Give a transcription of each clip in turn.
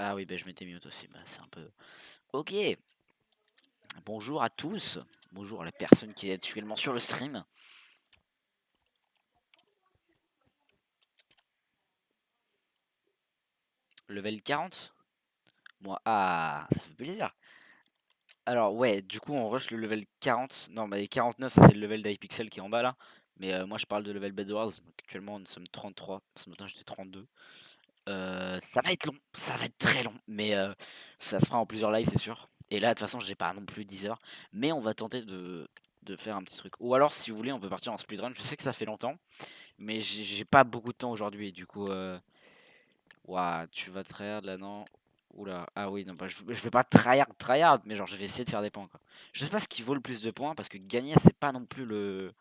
Ah oui, bah je m'étais mute aussi, bah c'est un peu... Ok, bonjour à tous, bonjour à la personne qui est actuellement sur le stream. Level 40? Moi, ah, ça fait plaisir. Alors ouais, du coup on rush le level 40, non mais 49 ça c'est le level d'Hypixel qui est en bas là. Mais moi je parle de level Bed Wars, donc actuellement nous sommes 33, ce matin j'étais 32. Ça va être long, ça va être très long, mais ça se fera en plusieurs lives c'est sûr. Et là de toute façon j'ai pas non plus 10 heures, mais on va tenter de faire un petit truc. Ou alors si vous voulez on peut partir en speedrun, je sais que ça fait longtemps, mais j'ai pas beaucoup de temps aujourd'hui, du coup... Ouah, tu vas tryhard là non? Oula, ah oui, non, bah, je vais pas tryhard, mais genre je vais essayer de faire des points quoi. Je sais pas ce qui vaut le plus de points parce que gagner c'est pas non plus le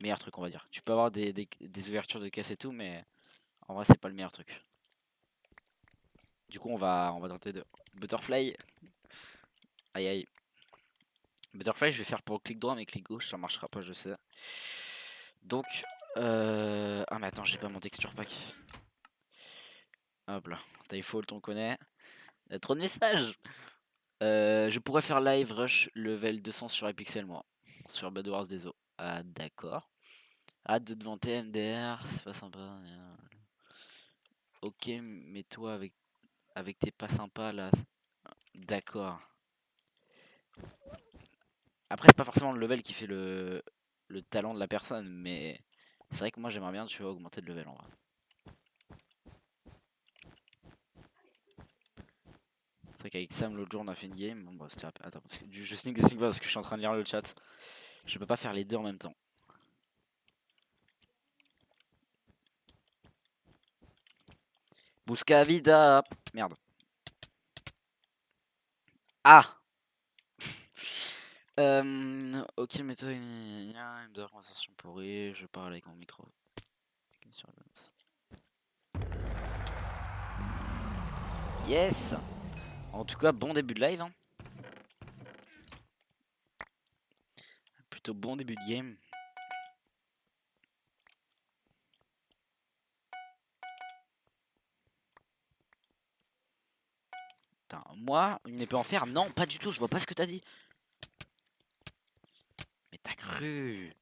meilleur truc on va dire. Tu peux avoir des ouvertures de caisse et tout, mais en vrai c'est pas le meilleur truc. Du coup on va tenter de Butterfly. Aïe aïe. Butterfly je vais faire pour clic droit mais clic gauche ça marchera pas je sais. Donc ah mais attends j'ai pas mon texture pack. Hop là, Typholt on connaît. Il y a trop de messages. Je pourrais faire live rush level 200 sur Hypixel moi. Sur Bed Wars des eaux. Ah d'accord. Hâte de devant MDR, c'est pas sympa. Ok, mais toi avec tes pas sympas là. D'accord. Après c'est pas forcément le level qui fait le talent de la personne, mais c'est vrai que moi j'aimerais bien tu vois augmenter de level en vrai. C'est vrai qu'avec Sam l'autre jour on a fait une game. Bon bah c'était... Attends, parce que je sneak des sneak pas parce que je suis en train de lire le chat. Je peux pas faire les deux en même temps. Busca vida. Merde. Ah. Ok, mais toi, il y a une conversation pourrie, je parle avec mon micro. Yes! En tout cas, bon début de live. Hein. Plutôt bon début de game. Putain, moi, une épée en fer? Non, pas du tout, je vois pas ce que t'as dit. Mais t'as cru.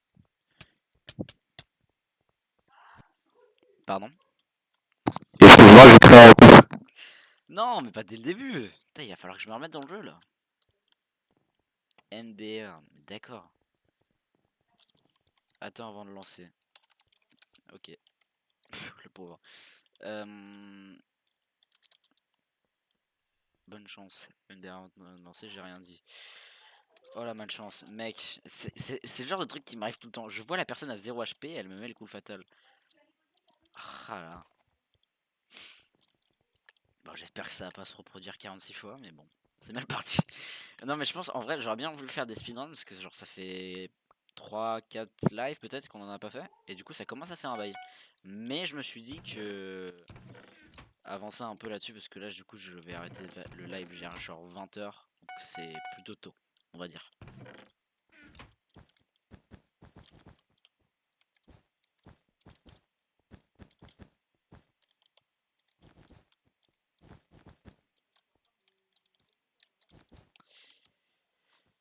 Pardon? Excuse-moi, je crée un coup. Non, mais pas dès le début. Putain, il va falloir que je me remette dans le jeu là. MDR, d'accord. Attends avant de lancer. Ok. Le pauvre. Bonne chance. MDR avant de lancer, j'ai rien dit. Oh la malchance, mec, c'est le genre de truc qui m'arrive tout le temps. Je vois la personne à 0 HP, elle me met le coup fatal. Ah là. Bon, j'espère que ça va pas se reproduire 46 fois, mais bon, c'est mal parti. Non, mais je pense, en vrai, j'aurais bien voulu faire des speedruns, parce que genre ça fait 3-4 lives peut-être qu'on en a pas fait, et du coup ça commence à faire un bail. Mais je me suis dit que... avancer un peu là-dessus, parce que là, du coup, je vais arrêter le live vers genre 20 h, donc c'est plutôt tôt, on va dire.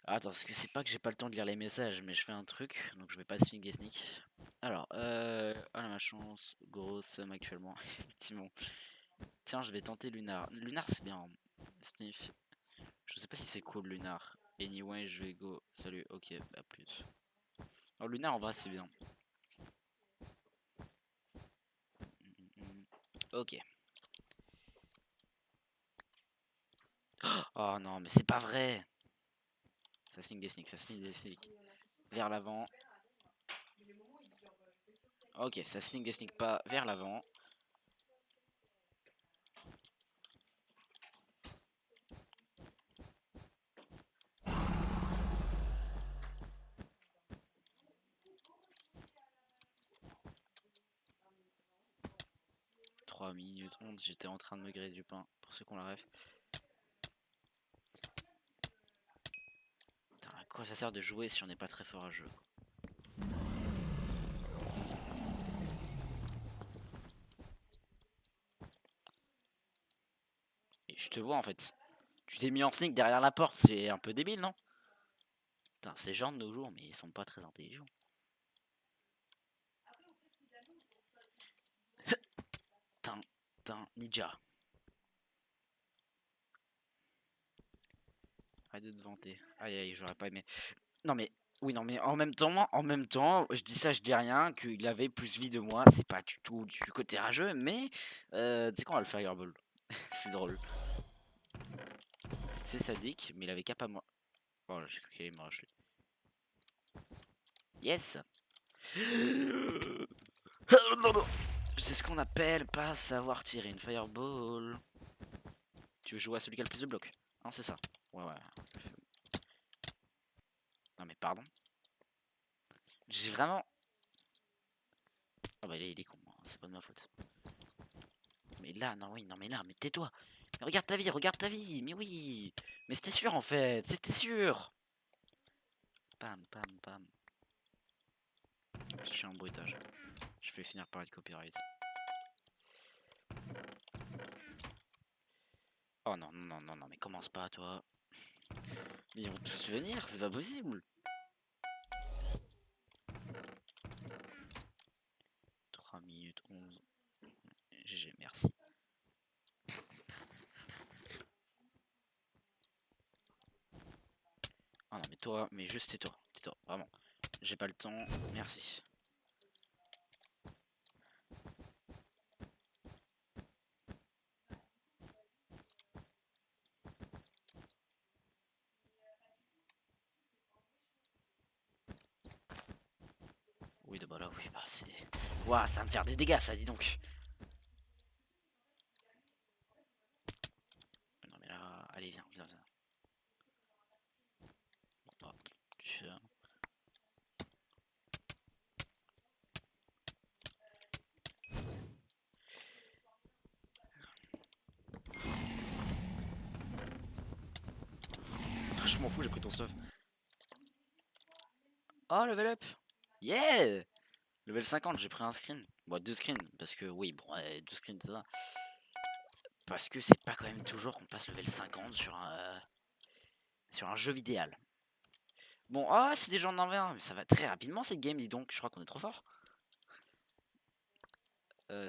Attends, parce que c'est pas que j'ai pas le temps de lire les messages, mais je fais un truc, donc je vais pas swing et sneak. Alors, ah la ma chance, gros sum actuellement, effectivement. Tiens, je vais tenter Lunar. Lunar c'est bien, hein. Sniff. Je sais pas si c'est cool Lunar. Anyway, je vais go. Salut, ok, à plus. Alors Lunar en vrai c'est bien. Ok. Oh non, mais c'est pas vrai. Ça signe des sneaks, ça signe des sneaks. Vers l'avant. Ok, ça signe des sneaks pas vers l'avant. 3 minutes 11, j'étais en train de me griller du pain, pour ceux qui ont la ref. Putain, à quoi ça sert de jouer si on n'est pas très fort à jeu? Et te vois en fait. Tu t'es mis en sneak derrière la porte, c'est un peu débile, non? Putain, ces gens de nos jours, mais ils sont pas très intelligents. Ninja. Arrête de te vanter. Aïe aïe, j'aurais pas aimé. Non mais, oui, non mais en même temps, je dis ça, je dis rien, qu'il avait plus vie de moi, c'est pas du tout du côté rageux, mais tu sais quoi, on va le fireball. C'est drôle. C'est sadique, mais il avait qu'à pas moi. Oh là, j'ai cru qu'il allait me rusher. Yes. C'est ce qu'on appelle pas savoir tirer une fireball. Tu veux jouer à celui qui a le plus de blocs? Hein, c'est ça. Ouais, ouais. Non mais pardon. J'ai vraiment... Ah bah il est con, hein, c'est pas de ma faute. Mais là, non, oui, non, mais là, mais tais-toi. Mais regarde ta vie, mais oui. Mais c'était sûr en fait, c'était sûr. Pam, pam, pam. Je suis un bruitage. Je vais finir par être copyright. Oh non, non, non, non, non, mais commence pas, toi. Mais ils vont tous venir, c'est pas possible. 3 minutes 11. GG, merci. Ah non, mais toi, mais juste tais-toi, tais-toi, vraiment. J'ai pas le temps, merci. Oui, bah là, oui, bah c'est... Ouah, ça va me faire des dégâts, ça, dis donc. Non, mais là, allez, viens, viens, viens. Bon, hop, tiens. Je m'en fous, j'ai pris ton stuff. Oh, level up. Yeah. Level 50, j'ai pris un screen. Bon, 2 screens, parce que, oui, bon, 2 screens, ça va. Parce que c'est pas quand même toujours qu'on passe level 50 sur un jeu vidéo. Bon, ah, c'est des gens en 1v1, mais ça va très rapidement cette game, dis donc. Je crois qu'on est trop fort.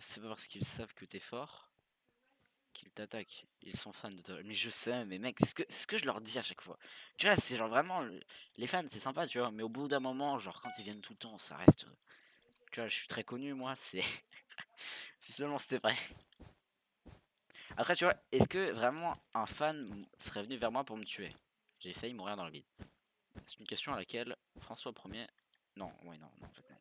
C'est pas parce qu'ils savent que t'es fort qu'ils t'attaquent. Ils sont fans de toi. Mais je sais, mais mec, c'est ce que je leur dis à chaque fois. Tu vois, c'est genre vraiment. Les fans, c'est sympa, tu vois. Mais au bout d'un moment, genre, quand ils viennent tout le temps, ça reste. Tu vois, je suis très connu, moi, c'est. Si seulement c'était vrai. Après, tu vois, est-ce que vraiment un fan serait venu vers moi pour me tuer? J'ai failli mourir dans le vide. C'est une question à laquelle François 1er. Non, ouais, non, non, en fait, non.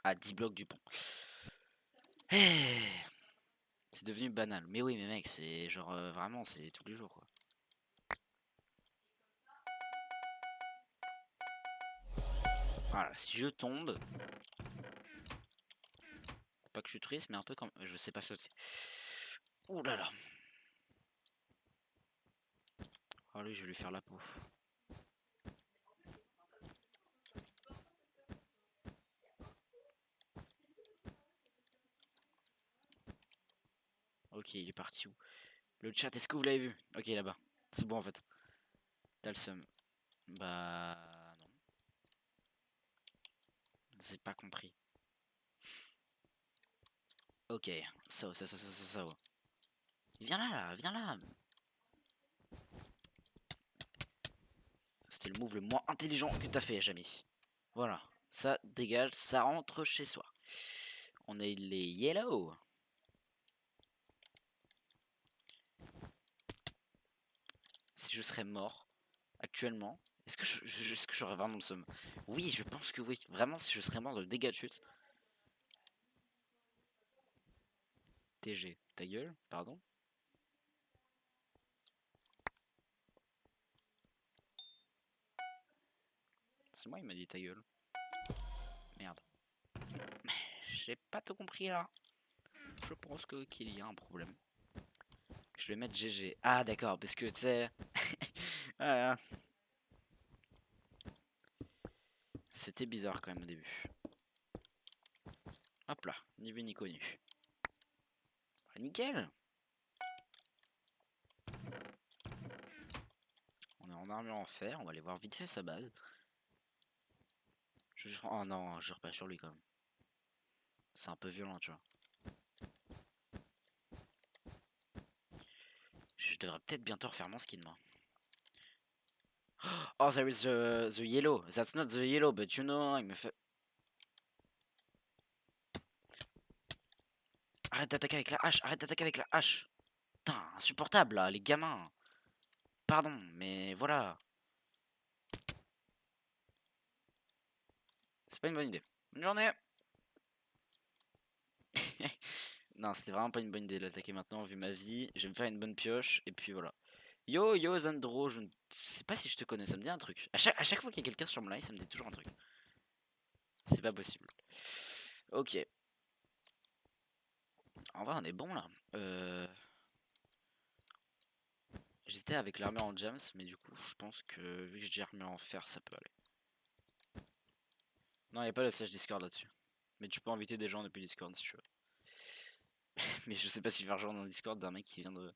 À 10 blocs du pont. C'est devenu banal. Mais oui, mais mec, c'est genre vraiment, c'est tous les jours quoi. Voilà, si je tombe. Pas que je suis triste, mais un peu comme. Je sais pas sauter. Ouh là là. Oh lui, je vais lui faire la peau. Ok, il est parti où? Le chat, est-ce que vous l'avez vu? Ok, là-bas. C'est bon en fait. T'as le seum. Bah. Non. J'ai pas compris. Ok, ça. Viens là, viens là. C'était le move le moins intelligent que t'as fait, Jamy. Voilà, ça dégage, ça rentre chez soi. On est les yellow. Si je serais mort actuellement, est-ce que j'aurais vraiment le seum? Oui, je pense que oui. Vraiment, si je serais mort de dégâts de chute. TG, ta gueule, pardon. C'est moi, il m'a dit ta gueule. Merde. J'ai pas tout compris là. Je pense qu'il y a un problème. Je vais mettre GG. Ah d'accord, parce que tu sais... Voilà. C'était bizarre quand même au début. Hop là, ni vu ni connu. Bah, nickel. On est en armure en fer, on va aller voir vite fait sa base. Oh non, je repars sur lui quand même. C'est un peu violent, tu vois. Je devrais peut-être bientôt refaire mon skin, moi. Oh, there is the yellow. That's not the yellow, but you know, il me fait... Arrête d'attaquer avec la hache, arrête d'attaquer avec la hache. Putain, insupportable, là, les gamins. Pardon, mais voilà. C'est pas une bonne idée. Bonne journée. Non, c'était vraiment pas une bonne idée de l'attaquer maintenant, vu ma vie. Je vais me faire une bonne pioche, et puis voilà. Yo, yo, Zandro, je ne sais pas si je te connais, ça me dit un truc. À chaque fois qu'il y a quelqu'un sur mon live, ça me dit toujours un truc. C'est pas possible. Ok. En vrai, on est bon là. J'hésitais avec l'armure en jams, mais du coup, je pense que vu que j'ai déjà armure en fer, ça peut aller. Non, il n'y a pas le slash Discord là-dessus. Mais tu peux inviter des gens depuis Discord si tu veux. Mais je sais pas s'il va rejoindre dans Discord d'un mec qui vient de.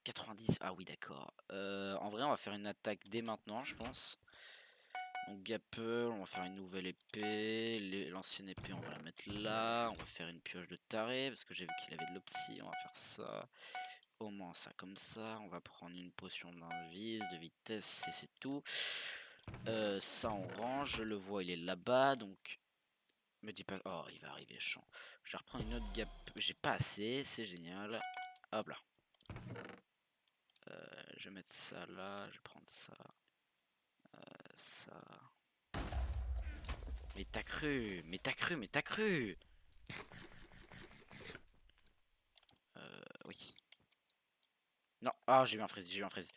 90. Ah oui, d'accord. En vrai, on va faire une attaque dès maintenant, je pense. Donc Gapple, on va faire une nouvelle épée. L'ancienne épée, on va la mettre là. On va faire une pioche de taré parce que j'ai vu qu'il avait de l'opti. On va faire ça. Au moins ça comme ça. On va prendre une potion d'invis, de vitesse et c'est tout. Ça on range. Je le vois, il est là-bas. Donc me dis pas. Oh, il va arriver champ. Je vais reprendre une autre gap. J'ai pas assez. C'est génial. Hop là. Je vais mettre ça là. Je vais prendre ça. Ça. Mais t'as cru, mais t'as cru, mais t'as cru. Oui. Non, ah j'ai eu un fraise, j'ai eu un fraise.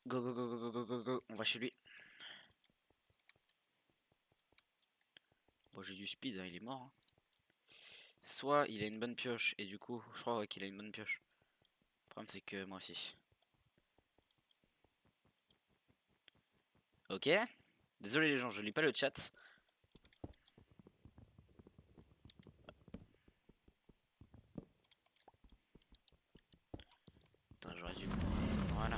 Go go go go go go go go, on va chez lui. Bon j'ai du speed, hein, il est mort. Hein. Soit il a une bonne pioche et du coup je crois ouais, qu'il a une bonne pioche. Le problème c'est que moi aussi. Ok. Désolé les gens, je lis pas le chat. Attends, j'aurais dû. Voilà.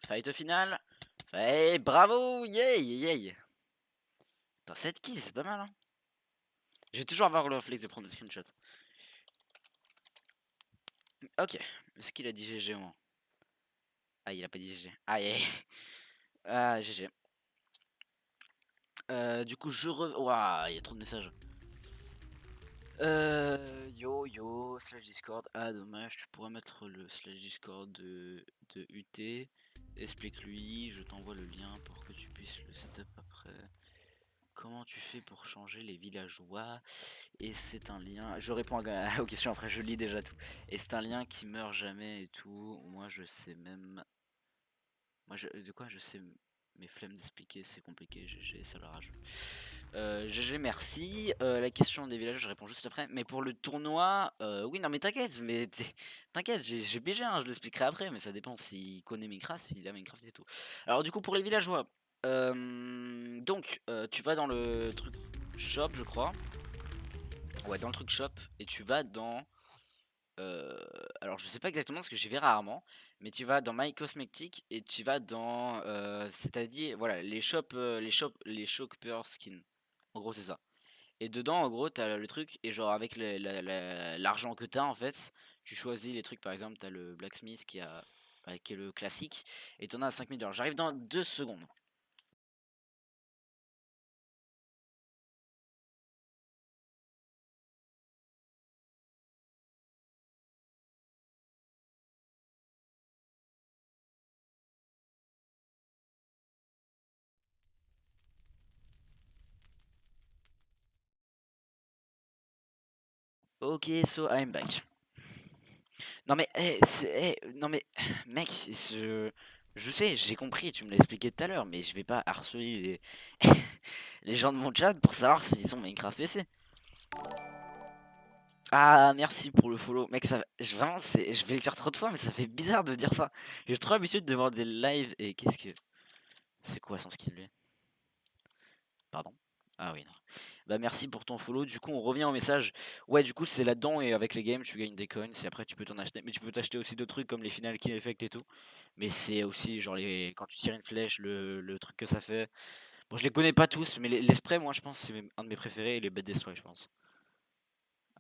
Fight au final. Hey, bravo, yay, yay. Putain, 7 kills, c'est pas mal, hein. Je vais toujours avoir le réflexe de prendre des screenshots. Ok. Est-ce qu'il a dit GG au moins? Ah, il a pas dit GG. Aïe, aïe. Ah, GG. Du coup, Ouah, il y a trop de messages. Yo yo, slash Discord. Ah, dommage, tu pourrais mettre le slash Discord de UT. Explique-lui, je t'envoie le lien pour que tu puisses le setup après. Comment tu fais pour changer les villageois? Et c'est un lien. Je réponds aux questions après, je lis déjà tout. Et c'est un lien qui meurt jamais et tout. Moi, je sais même. De quoi je sais. Mes flemmes d'expliquer, c'est compliqué. GG, ça la rage. GG, merci. La question des villages, je réponds juste après. Mais pour le tournoi, oui, non, mais t'inquiète, t'inquiète, j'ai BG, hein, je l'expliquerai après, mais ça dépend s'il connaît Minecraft, s'il a Minecraft et tout. Alors, du coup, pour les villageois, donc, tu vas dans le truc shop, je crois. Ouais, dans le truc shop, et tu vas dans. Alors, je sais pas exactement ce que j'y vais rarement, mais tu vas dans My Cosmetic et tu vas dans. C'est-à-dire, voilà, les shopper skin. En gros, c'est ça. Et dedans, en gros, t'as le truc, et genre, avec l'argent que t'as, en fait, tu choisis les trucs. Par exemple, t'as le Blacksmith qui est le classique, et t'en as à 5000 $. J'arrive dans 2 secondes. Ok, so I'm back. Non mais, non mais, mec, je sais, j'ai compris, tu me l'as expliqué tout à l'heure, mais je vais pas harceler les gens de mon chat pour savoir s'ils sont Minecraft PC. Ah, merci pour le follow. Mec, ça, vraiment, je vais le dire trop de fois, mais ça fait bizarre de dire ça. J'ai trop l'habitude de voir des lives et qu'est-ce que... C'est quoi son skin, lui? Pardon? Ah oui, non. Bah merci pour ton follow. Du coup, on revient au message. Ouais, du coup, c'est là-dedans et avec les games, tu gagnes des coins et après, tu peux t'en acheter. Mais tu peux t'acheter aussi d'autres trucs comme les final kill effect et tout. Mais c'est aussi genre quand tu tires une flèche, le truc que ça fait. Bon, je les connais pas tous, mais les sprays, moi, je pense, c'est un de mes préférés et les bêtes destroy, je pense.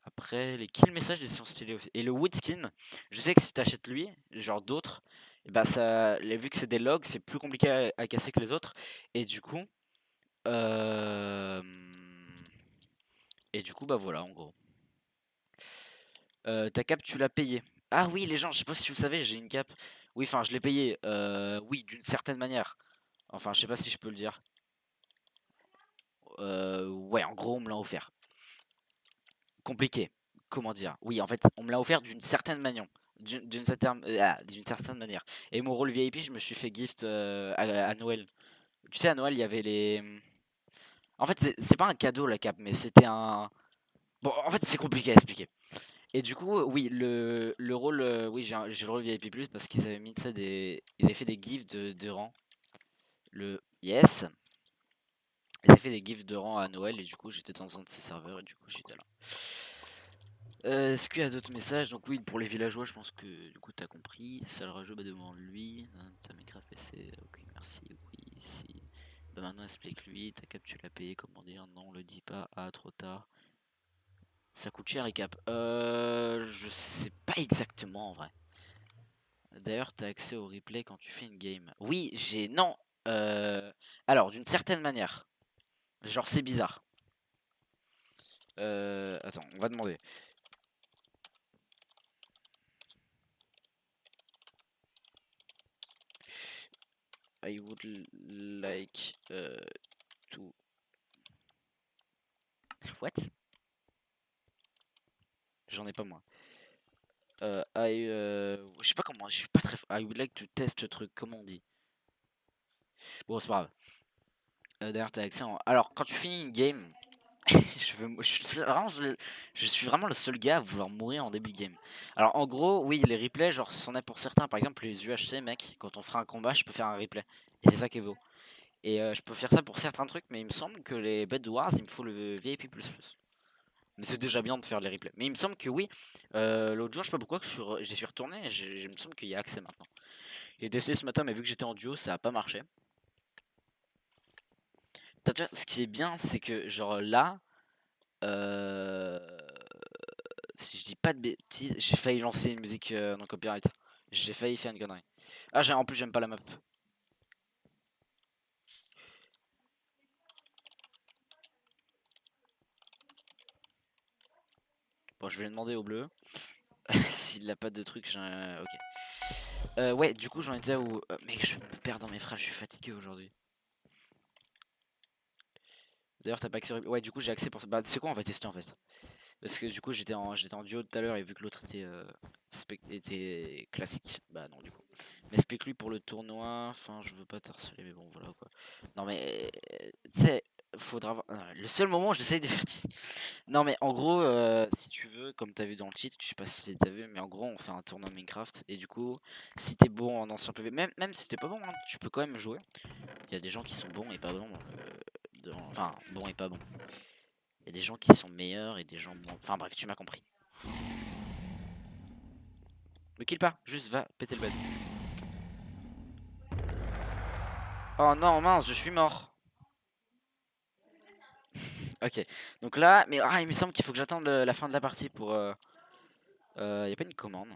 Après, les kill messages, ils sont stylés aussi. Et le wood skin, je sais que si t'achètes lui, genre d'autres, et bah ça, vu que c'est des logs, c'est plus compliqué à casser que les autres. Et du coup, euh, bah voilà, en gros. Ta cap, tu l'as payée. Ah oui, les gens, je sais pas si vous le savez, j'ai une cap. Oui, enfin, je l'ai payée. Oui, d'une certaine manière. Enfin, je sais pas si je peux le dire. Ouais, en gros, on me l'a offert. Compliqué. Comment dire? Oui, en fait, on me l'a offert d'une certaine manière. D'une certaine manière. Et mon rôle VIP, je me suis fait gift à Noël. Tu sais, à Noël, il y avait les. En fait, c'est pas un cadeau la cap, mais c'était un. Bon, en fait, c'est compliqué à expliquer. Et du coup, oui, le rôle, oui, j'ai le rôle VIP plus parce qu'ils avaient mis ça ils avaient fait des gifs de rang. Le yes, ils avaient fait des gifs de rang à Noël et du coup, j'étais dans un de ces serveurs et du coup, j'étais là. Est-ce qu'il y a d'autres messages? Donc oui, pour les villageois, je pense que du coup t'as compris. Salle rageux, bah demande lui. T'as Minecraft PC, ok merci, oui, si. Bah maintenant explique lui, ta cap tu l'as payé, comment dire? Non, le dis pas, ah trop tard. Ça coûte cher les caps. Je sais pas exactement en vrai. D'ailleurs, t'as accès au replay quand tu fais une game. Oui, j'ai... Non. Alors, d'une certaine manière. Genre, c'est bizarre. Attends, on va demander. I would like to... What? J'en ai pas moi. Je sais pas comment, je suis pas très... I would like to test le truc, comment on dit? Bon, c'est pas grave. D'ailleurs, t'as accès en... Alors, quand tu finis une game, je suis vraiment le seul gars à vouloir mourir en début de game. Alors, en gros, oui, les replays, genre, c'en est pour certains. Par exemple, les UHC, mec, quand on fera un combat, je peux faire un replay. Et c'est ça qui est beau. Et je peux faire ça pour certains trucs, mais il me semble que les Bed Wars, il me faut le VIP++. Mais c'est déjà bien de faire les replays. Mais il me semble que oui, l'autre jour, je sais pas pourquoi, j'y suis retourné, et il me semble qu'il y a accès maintenant. J'ai essayé ce matin, mais vu que j'étais en duo, ça a pas marché. Ce qui est bien, c'est que genre là, euh, si je dis pas de bêtises, j'ai failli lancer une musique non copyright. J'ai failli faire une connerie. Ah, en plus, j'aime pas la map. Bon, je vais demander au bleu. S'il a pas de truc, ok. Ouais, du coup, j'en étais où. Mec, je me perds dans mes phrases, je suis fatigué aujourd'hui. D'ailleurs, t'as pas accès. Ouais, du coup, j'ai accès pour ça. Bah, c'est quoi, on va tester en fait. Parce que du coup, j'étais en duo tout à l'heure et vu que l'autre était classique, bah non, du coup. Mais explique-lui pour le tournoi. Enfin, je veux pas t'harceler, mais bon, voilà quoi. Non, mais tu sais, faudra voir. Le seul moment où j'essaye de faire. Non, mais en gros, si tu veux, comme t'as vu dans le cheat, je sais pas si t'as vu, mais en gros, on fait un tournoi Minecraft. Et du coup, si t'es bon en ancien PV, même si t'es pas bon, hein, tu peux quand même jouer. Il y a des gens qui sont bons et pas bons. Enfin, bons et pas bons. Il y a des gens qui sont meilleurs et des gens moins. Enfin bref, tu m'as compris. Me kill pas, juste va péter le bed. Oh non, mince, je suis mort. Ok, donc là, mais il me semble qu'il faut que j'attende la fin de la partie pour. Y a pas une commande.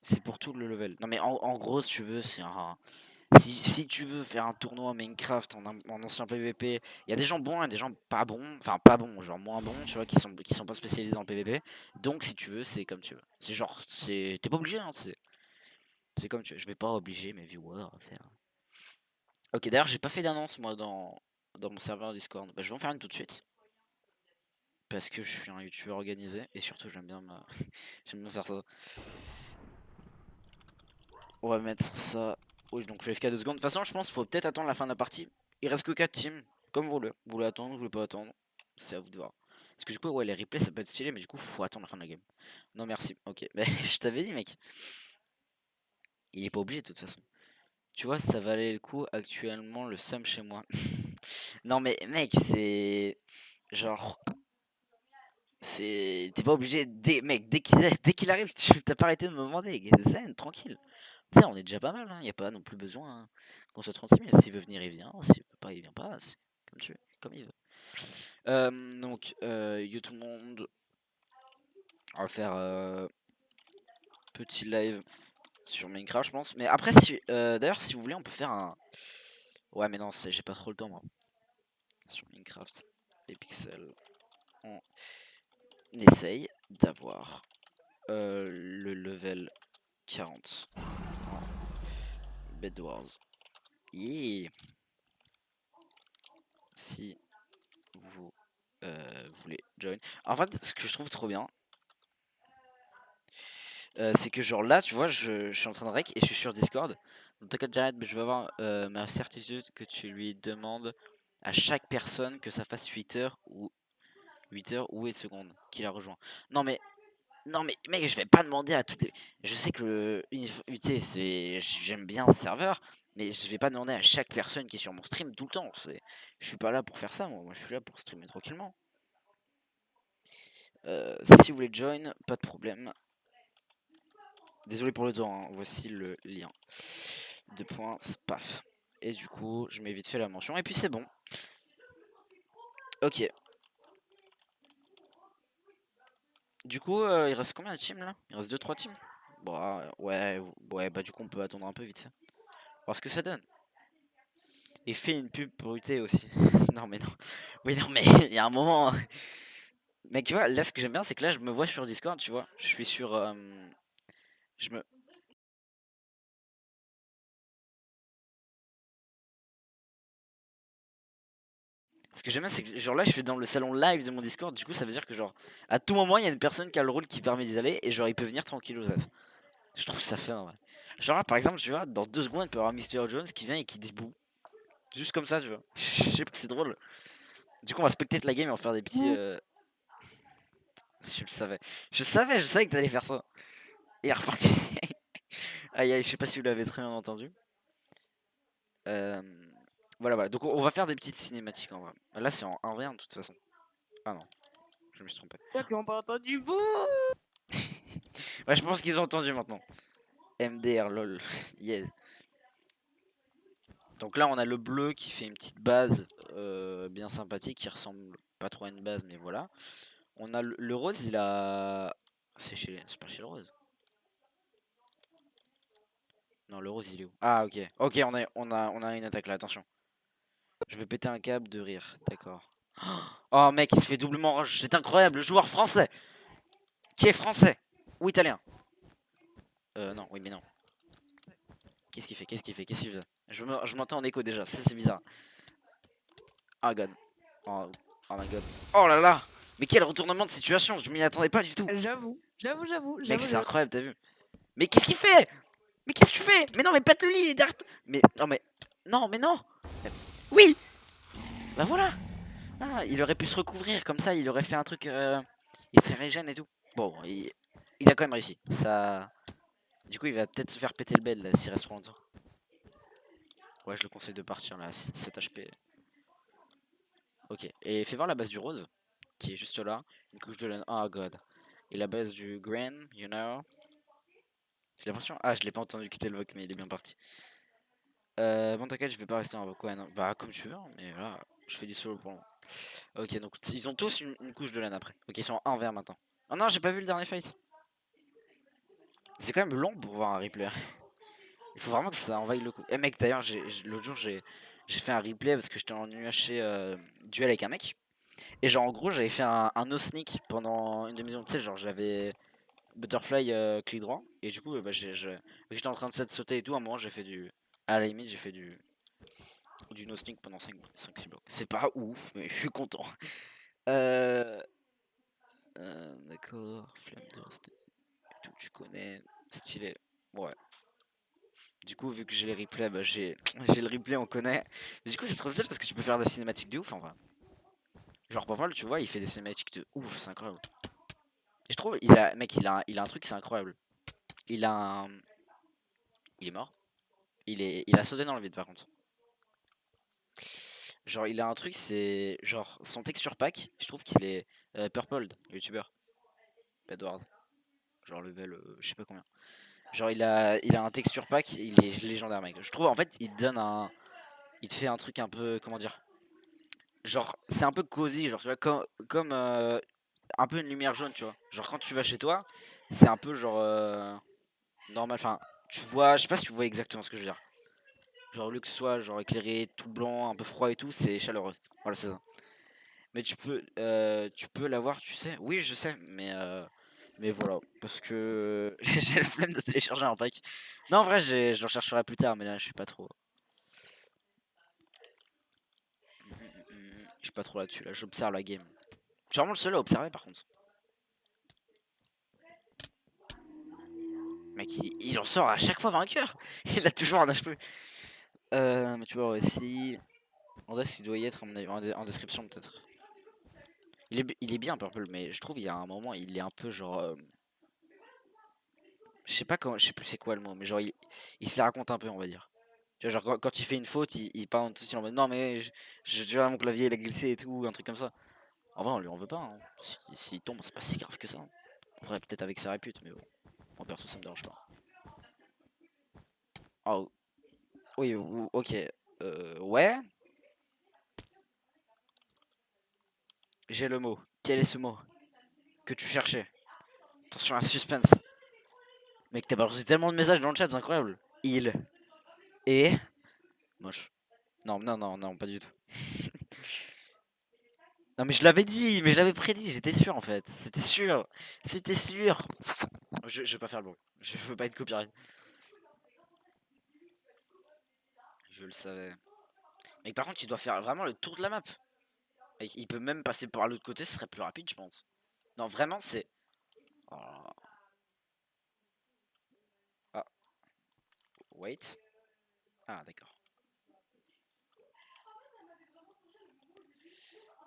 C'est pour tout le level. Non mais en gros, si tu veux, c'est un. Si tu veux faire un tournoi Minecraft en ancien PVP, il y a des gens bons et des gens pas bons, enfin pas bons, genre moins bons, tu vois, qui sont pas spécialisés en PVP. Donc si tu veux, c'est comme tu veux. C'est genre, t'es pas obligé, hein, c'est comme tu veux. Je vais pas obliger mes viewers à faire. Ok, d'ailleurs, j'ai pas fait d'annonce moi dans mon serveur Discord. Bah, je vais en faire une tout de suite. Parce que je suis un youtubeur organisé et surtout j'aime bien, j'aime bien faire ça. On va mettre ça. Oui, donc je vais FK 2 secondes. De toute façon, je pense qu'il faut peut-être attendre la fin de la partie. Il reste que 4 teams. Comme vous voulez. Vous voulez attendre, vous voulez pas attendre. C'est à vous de voir. Parce que du coup, ouais, les replays ça peut être stylé, mais du coup, faut attendre la fin de la game. Non, merci. Ok, mais je t'avais dit, mec. Il est pas obligé de toute façon. Tu vois, ça valait le coup actuellement le sum chez moi. Non, mais mec, c'est. Genre. C'est. T'es pas obligé. Mec, dès qu'il arrive, t'as pas arrêté de me demander. Zen, tranquille. Tu sais, on est déjà pas mal, hein. Y a pas non plus besoin qu'on soit 36 000. S'il veut venir, il vient. S'il veut pas, il vient pas. C'est comme tu veux, comme il veut. Donc, yo tout le monde. On va faire petit live sur Minecraft, je pense. Mais après, si, d'ailleurs, si vous voulez, on peut faire un. Ouais, mais non, j'ai pas trop le temps, moi. Sur Minecraft, les pixels. On essaye d'avoir le level 40 en Bed Wars. Yeah. Si vous voulez join. En fait, ce que je trouve trop bien, c'est que genre là, tu vois, je suis en train de rec et je suis sur Discord. Donc t'inquiète Jared, mais je vais avoir ma certitude que tu lui demandes à chaque personne que ça fasse 8 heures ou 8 heures ou 8 secondes qu'il a rejoint. Non mais non mais mec, je vais pas demander à toutes les. Je sais que tu sais, j'aime bien ce serveur, mais je vais pas demander à chaque personne qui est sur mon stream tout le temps. Je suis pas là pour faire ça, moi je suis là pour streamer tranquillement. Si vous voulez join, pas de problème. Désolé pour le temps, hein. Voici le lien. Deux points, paf. Et du coup, je mets vite fait la mention. Et puis c'est bon. Ok. Du coup, il reste combien de teams là? Il reste 2-3 teams. Bon, ouais, bah du coup, on peut attendre un peu vite. Voir ce que ça donne. Et fait une pub pour UT aussi. Non, mais non. Oui, non, mais il y a un moment, hein. Mec, tu vois, là, ce que j'aime bien, c'est que là, je me vois sur Discord, tu vois. Je suis sur. Je me. Ce que j'aime bien, c'est que genre là, je suis dans le salon live de mon Discord. Du coup, ça veut dire que, genre, à tout moment, il y a une personne qui a le rôle qui permet d'y aller. Et genre, il peut venir tranquille aux F. Je trouve ça fait en vrai. Genre, là, par exemple, tu vois, dans 2 secondes, il peut y avoir Mysterio Jones qui vient et qui dit bouh. Juste comme ça, tu vois. Je sais pas, c'est drôle. Du coup, on va spectater la game et on va faire des petits. Je le savais. Je savais que t'allais faire ça. Il est reparti. Aïe aïe, je sais pas si vous l'avez très bien entendu. Euh, Voilà, voilà. Donc on va faire des petites cinématiques en vrai. Là c'est en 1v1 de toute façon. Ah non, je me suis trompé. J'espère qu'ils n'ont pas entendu vous. Ouais, je pense qu'ils ont entendu maintenant. MDR lol. Yeah. Donc là on a le bleu qui fait une petite base bien sympathique qui ressemble pas trop à une base mais voilà. On a le rose, il a. C'est pas chez le rose. Non, le rose il est où? Ah ok. Ok, on a une attaque là, attention. Je vais péter un câble de rire, d'accord. Oh mec, il se fait doublement rush, c'est incroyable, le joueur français. Qui est français? Ou italien? Non, oui mais non. Qu'est-ce qu'il fait? Qu'est-ce qu'il fait? Qu'est-ce qu'il fait? Je m'entends en écho déjà, ça c'est bizarre. Oh god. Oh, oh my god. Oh là là! Mais quel retournement de situation, je m'y attendais pas du tout. J'avoue. Mec, c'est incroyable, t'as vu? Mais qu'est-ce qu'il fait? Mais qu'est-ce que tu fais? Mais non, mais pète le lit, il est derrière toi. Mais non, mais. Non, mais non! Oui! Bah voilà! Ah, il aurait pu se recouvrir, comme ça, il aurait fait un truc. Il serait régène et tout. Bon, il a quand même réussi. Ça. Du coup, il va peut-être se faire péter le bed là s'il reste trop longtemps. Ouais, je le conseille de partir là, 7 HP. Ok, et fais voir la base du rose, qui est juste là. Une couche de laine. Oh god. Et la base du green, you know. J'ai l'impression. Ah, je l'ai pas entendu quitter le voc, mais il est bien parti. Bon, t'inquiète, je vais pas rester en voc. Ouais, non. Bah, comme tu veux, hein, mais là, je fais du solo pour le moment. Ok, donc ils ont tous une couche de laine après. Ok, ils sont en 1 vert maintenant. Oh non, j'ai pas vu le dernier fight. C'est quand même long pour voir un replay. Il faut vraiment que ça envahisse le coup. Eh mec, d'ailleurs, l'autre jour, j'ai fait un replay parce que j'étais en UHC duel avec un mec. Et genre, en gros, j'avais fait un no sneak pendant une demi-seconde. Tu sais, genre, j'avais butterfly clic droit. Et du coup, bah, j'étais en train de sauter et tout. À un moment, j'ai fait du. À la limite, j'ai fait du no sneak pendant 5-6 blocs. C'est pas ouf, mais je suis content. Euh, D'accord, flamme de reste. Tout, tu connais. Stylé. Ouais. Du coup, vu que j'ai les replays, bah, j'ai le replay, on connaît. Mais du coup, c'est trop stylé parce que tu peux faire des cinématiques de ouf en vrai. Genre Purple, tu vois, il fait des cinématiques de ouf, c'est incroyable. Et je trouve, mec, il a un truc, c'est incroyable. Il a un... Il est mort. Il a sauté dans le vide par contre. Genre, il a un truc, c'est genre son texture pack. Je trouve qu'il est Purple, youtubeur. Edward. Genre level, je sais pas combien. Genre, il a un texture pack, il est légendaire, mec. Je trouve, en fait, il te donne un. Il te fait un truc un peu. Comment dire? Genre, c'est un peu cosy, genre, tu vois, comme un peu une lumière jaune, tu vois. Genre, quand tu vas chez toi, c'est un peu genre. Normal. Enfin, tu vois. Je sais pas si tu vois exactement ce que je veux dire. Genre, au lieu que ce soit genre éclairé, tout blanc, un peu froid et tout, c'est chaleureux. Voilà, c'est ça. Mais tu peux l'avoir, tu sais. Oui, je sais, mais voilà, parce que j'ai la flemme de télécharger un pack. Non, en vrai, je le rechercherai plus tard, mais là, je suis pas trop. Je suis pas trop là-dessus. Là, j'observe la game. Je suis vraiment le seul à observer, par contre. Mec, il en sort à chaque fois vainqueur. Il a toujours un HP. Mais tu vois aussi. En vrai, il doit y être à mon avis, en description peut-être. Il est bien Purple, mais je trouve il y a un moment, il est un peu genre. Je sais pas comment, je sais plus c'est quoi le mot, mais genre il se la raconte un peu, on va dire. Tu vois, genre quand il fait une faute, il parle tout de suite en mode non mais tu vois mon clavier il a glissé et tout, un truc comme ça. En vrai on lui en veut pas, hein. S'il tombe c'est pas si grave que ça, hein. Après peut-être avec sa répute, mais bon, moi perso ça me dérange pas. Oh oui, ok, ouais, j'ai le mot. Quel est ce mot que tu cherchais? Attention à la suspense. Mec t'as balancé tellement de messages dans le chat, c'est incroyable. Il est moche. Non, non, non, non, pas du tout. Non mais je l'avais dit, mais je l'avais prédit, j'étais sûr en fait. C'était sûr. C'était sûr. Je vais pas faire le bruit. Je veux pas être copyright. Je le savais. Mais par contre, il doit faire vraiment le tour de la map. Et il peut même passer par l'autre côté, ce serait plus rapide, je pense. Non, vraiment, c'est. Oh là là. Ah, wait. Ah, d'accord.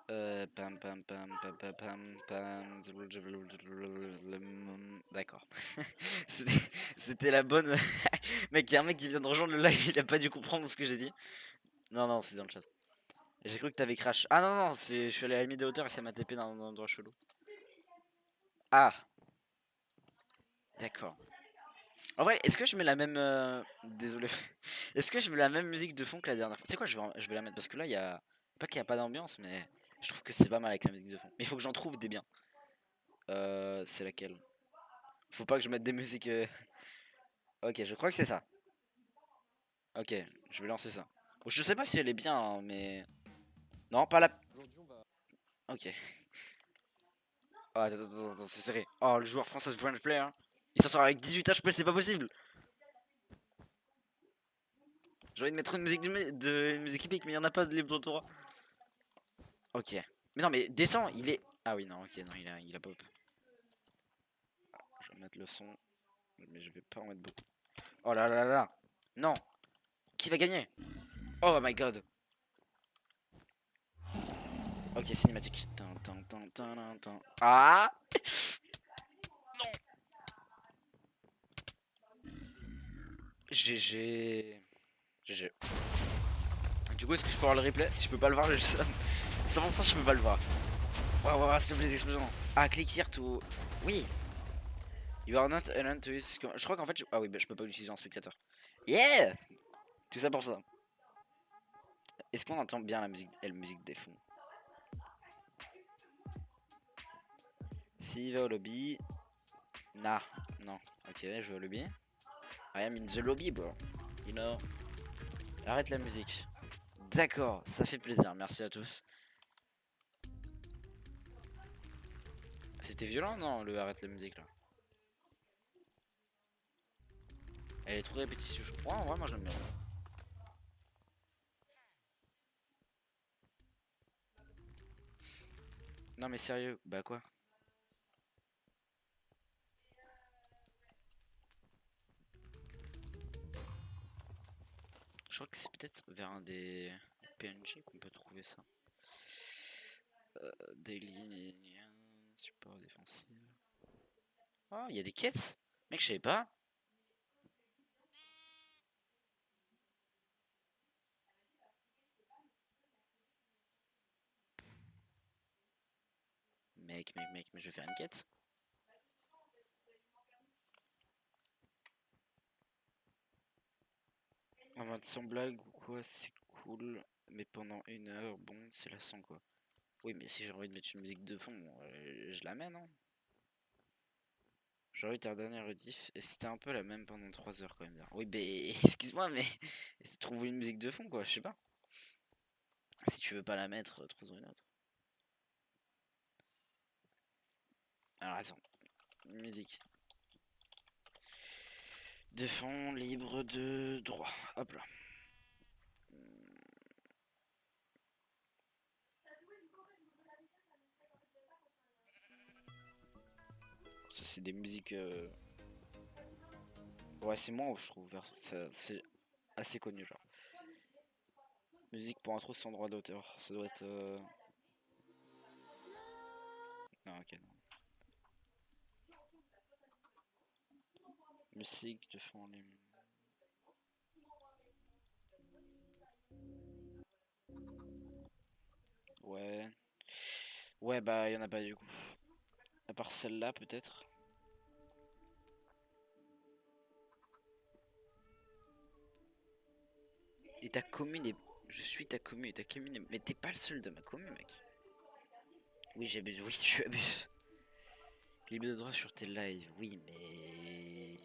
Pam pam pam pam pam pam pam. D'accord. C'était c'était la bonne. Mec, il y a un mec qui vient de rejoindre le live, il a pas dû comprendre ce que j'ai dit. Non, non, c'est dans le chat. J'ai cru que t'avais crash. Ah non, non, je suis allé à la limite de hauteur et ça m'a TP dans un endroit chelou. Ah, d'accord. En vrai, est-ce que je mets la même. Désolé. Est-ce que je mets la même musique de fond que la dernière fois? Tu sais quoi, je vais la mettre parce que là, il y a. Pas qu'il n'y a pas d'ambiance, mais je trouve que c'est pas mal avec la musique de fond. Mais il faut que j'en trouve des biens. C'est laquelle? Faut pas que je mette des musiques. Ok, je crois que c'est ça. Ok, je vais lancer ça. Bon, je sais pas si elle est bien, hein, mais. Non, pas la. Ok. Oh, attends, attends, attends, c'est serré. Oh, le joueur français French Player, hein. Il s'en sort avec 18 HP, c'est pas possible. J'ai envie de mettre une musique, une musique épique, mais il y en a pas de libre droit. Ok. Mais non, mais descends, il est. Ah oui, non, ok, non, il a pop. Je vais mettre le son, mais je vais pas en mettre beaucoup. Oh là là là. Non. Qui va gagner? Oh my god. Ok, cinématique. Ah. GG. GG. Du coup, est-ce que je peux avoir le replay? Si je peux pas le voir, je ça. 100% je peux pas le voir. Waouh, waouh, s'il te plaît, les explosions. Ah, click here to. Oui. You are not alone to use. Je crois qu'en fait. Ah oui, bah, je peux pas l'utiliser en spectateur. Yeah! Tout ça pour ça. Est-ce qu'on entend bien la musique des fonds? S'il va au lobby. Nah, non. Ok, je vais au lobby. I am in the lobby, bro. You know. Arrête la musique. D'accord, ça fait plaisir. Merci à tous. C'était violent, non, le arrête la musique là? Elle est trop répétitive, je crois. En vrai, moi j'aime bien. Non, mais sérieux, bah quoi? Je crois que c'est peut-être vers un des PNG qu'on peut trouver ça. Daily, support défensif. Oh, il y a des quêtes. Mec, je savais pas. Mec, mais je vais faire une quête. En mode sans blague ou quoi, c'est cool. Mais pendant 1 heure, bon, c'est lassant quoi. Oui, mais si j'ai envie de mettre une musique de fond, je la mets, non? J'ai envie de ta dernière rediff. Et c'était un peu la même pendant 3 heures quand même. Oui, mais excuse-moi, mais c'est trouver une musique de fond quoi, je sais pas. Si tu veux pas la mettre, trouve une autre. Alors attends, musique de fond libre de droit. Hop là. Ça c'est des musiques. Ouais, c'est moi je trouve. C'est assez connu genre. Musique pour intro sans droit d'auteur. Ça doit être. Non, ok, non. Musique de fond libre. Ouais. Ouais, bah, y en a pas du coup. À part celle-là, peut-être. Et ta commune est. Je suis ta commune et ta commune est. Mais t'es pas le seul de ma commune, mec. Oui, j'abuse, oui, tu abuses. Libre de droit sur tes lives, oui, mais.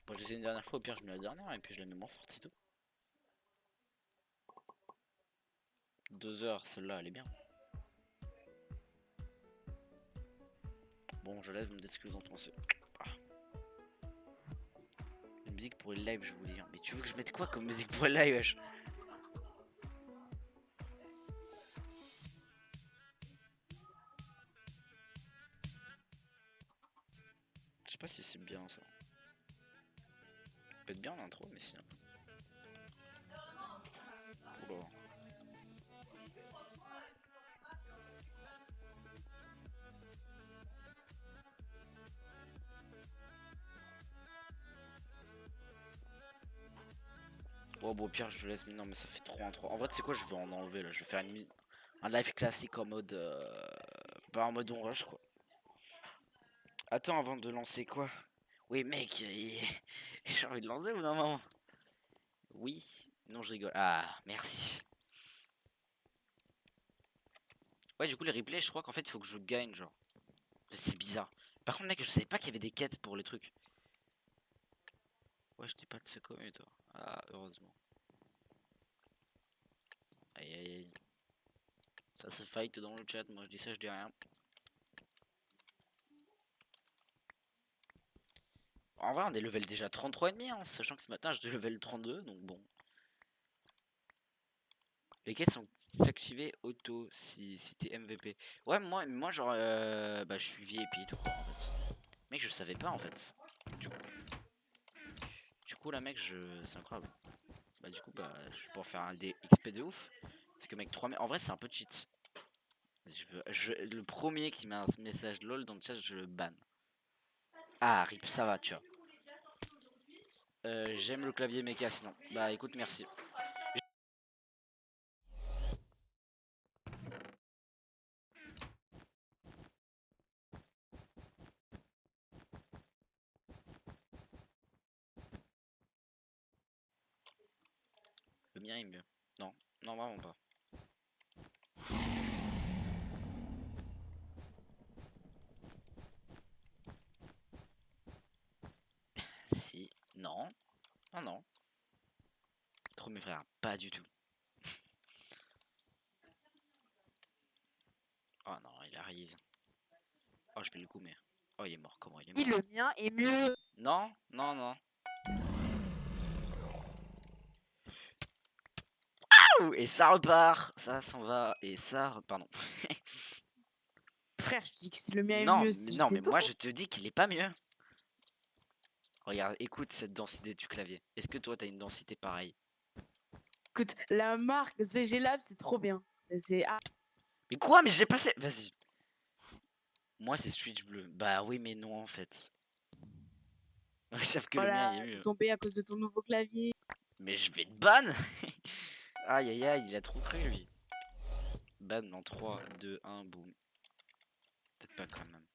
Bon, je l'ai essayé une dernière fois, au pire, je mets la dernière et puis je la mets moins forte, c'est tout. 2 heures, celle-là, elle est bien. Bon, je laisse, vous me dites ce que vous en pensez. Ah. La musique pour les lives, je voulais dire. Mais tu veux que je mette quoi comme musique pour les lives, wesh? Je sais pas si c'est bien ça. Ça peut être bien l'intro, mais sinon. Oula. Oh, bon, au pire, je laisse. Mais non, mais ça fait trop en 3. En vrai, tu sais quoi, je vais en enlever là. Je vais faire un live classique en mode. Pas en mode on rush quoi. Attends, avant de lancer quoi? Oui, mec, j'ai envie de lancer ou non, maman? Oui. Non, je rigole. Ah, merci. Ouais, du coup, les replays, je crois qu'en fait, il faut que je gagne, genre. C'est bizarre. Par contre, mec, je savais pas qu'il y avait des quêtes pour les trucs. Ouais, je t'ai pas de ce commu, toi. Ah, heureusement. Aïe, aïe, aïe. Ça se fight dans le chat, moi je dis ça, je dis rien. En vrai, on est level déjà 33,5, hein, sachant que ce matin, je level 32, donc bon. Les quêtes sont activées auto si t'es MVP. Ouais, moi genre, bah, je suis VIP tout court, en fait. Mec, je savais pas, en fait. Du coup là, mec, c'est incroyable. Bah, du coup, bah, je vais pouvoir faire un XP de ouf. Parce que, mec, 3000. En vrai, c'est un peu cheat. Le premier qui met un message LOL dans le chat, je le banne. Ah, rip, ça va, tu vois. J'aime le clavier méca sinon. Bah écoute, merci. Le mien est mieux. Non, non, vraiment pas. Si, non, non, non. Trop mes frères, pas du tout. Oh non, il arrive. Oh, je vais le goumer. Oh, il est mort, comment il est mort? Le mien est mieux. Non, non, non. Et ça repart, ça s'en va, et ça... Pardon. frère, je te dis que le mien est Non, mieux, mais, non, c'est mais tout. moi je te dis qu'il est pas mieux. Regarde, écoute cette densité du clavier. Est-ce que toi t'as une densité pareille? Écoute, la marque CG Lab, c'est trop bien. C'est Mais quoi? Mais j'ai passé. Vas-y. Moi c'est Switch bleu. Bah oui, mais non en fait. Sauf que le mien voilà, il est t'es mieux. tombé à cause de ton nouveau clavier. Mais je vais te ban. Aïe aïe aïe, il a trop cru lui. Ban dans 3, 2, 1, boum. Peut-être pas quand même.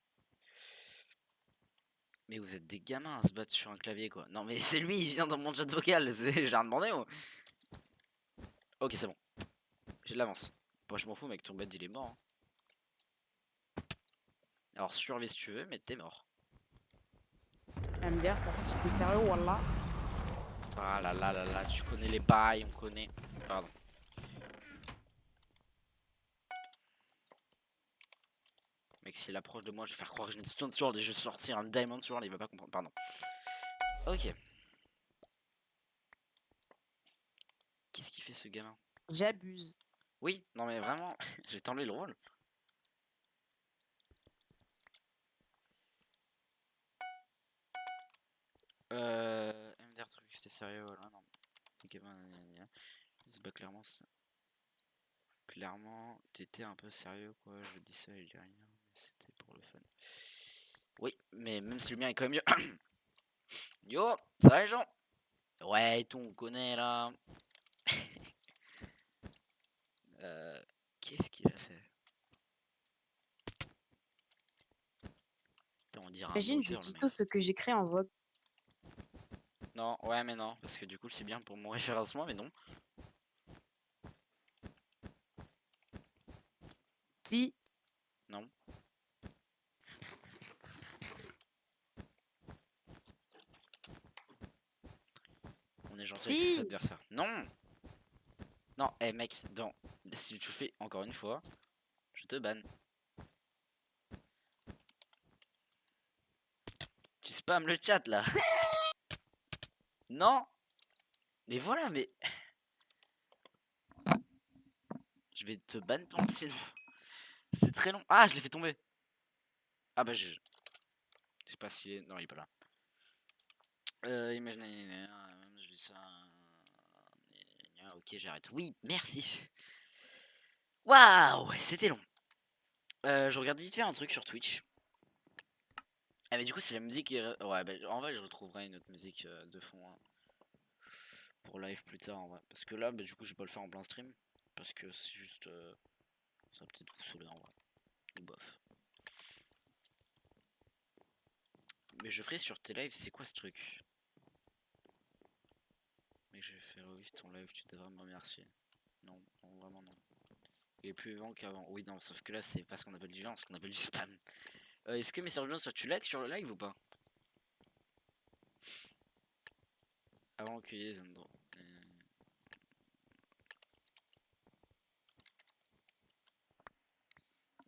Mais vous êtes des gamins à se battre sur un clavier quoi. Non mais c'est lui, il vient dans mon chat vocal. J'ai rien demandé moi. Ok, c'est bon. J'ai de l'avance. Bon, je m'en fous mec, ton bed il est mort. Alors survie si tu veux, mais t'es mort. MDR, t'as cru que c'était sérieux, wallah. Ah là là là là, tu connais les bails, on connaît. Pardon. Mec, s'il approche de moi, je vais faire croire que j'ai une Stone Sword et je vais sortir un Diamond Sword, il va pas comprendre. Pardon. Ok. Qu'est-ce qu'il fait ce gamin? J'abuse. Oui, non mais vraiment, j'ai t'enlevé le rôle. MDR truc, c'était sérieux, voilà, non. Les gamins, c'est pas clairement ça. Clairement, t'étais un peu sérieux quoi, je dis ça, il dit rien, mais c'était pour le fun. Oui, mais même si le mien est quand même mieux. Yo, ça va les gens? Ouais, et tout, on connaît là. Qu'est-ce qu'il a fait? Putain, on dirait un Imagine, je moteur le dis mec. tout ce que j'ai créé en vogue. Non, ouais, mais non, parce que du coup, c'est bien pour mon référencement, mais non. Si, Non. On est gentil avec ses si. adversaires. Non! Non, eh mec, si tu fais encore une fois, je te banne. Tu spams le chat là. Non! Mais voilà, mais. Je vais te ban ton sinon. C'est très long. Ah, je l'ai fait tomber. Ah bah, je sais pas si. Non, il est pas là. Imaginez. Je dis ça. Ok, j'arrête. Oui, merci. Waouh, c'était long. Je regarde vite fait un truc sur Twitch. Ah mais du coup c'est la musique ouais bah, en vrai je retrouverai une autre musique de fond hein, pour live plus tard en vrai. Parce que là bah, du coup je vais pas le faire en plein stream. Parce que c'est juste ça va peut-être vous saouler en vrai. Ou bof. Mais je ferai sur tes lives, c'est quoi ce truc? Mais je vais faire revivre ton live, tu devrais me remercier. Non, non vraiment non. Il est plus vivant qu'avant. Oui non sauf que là c'est pas ce qu'on appelle du vent, ce qu'on appelle du spam. Est-ce que Mr. Jones tu likes sur le live ou pas? Avant qu'il y ait Zendro.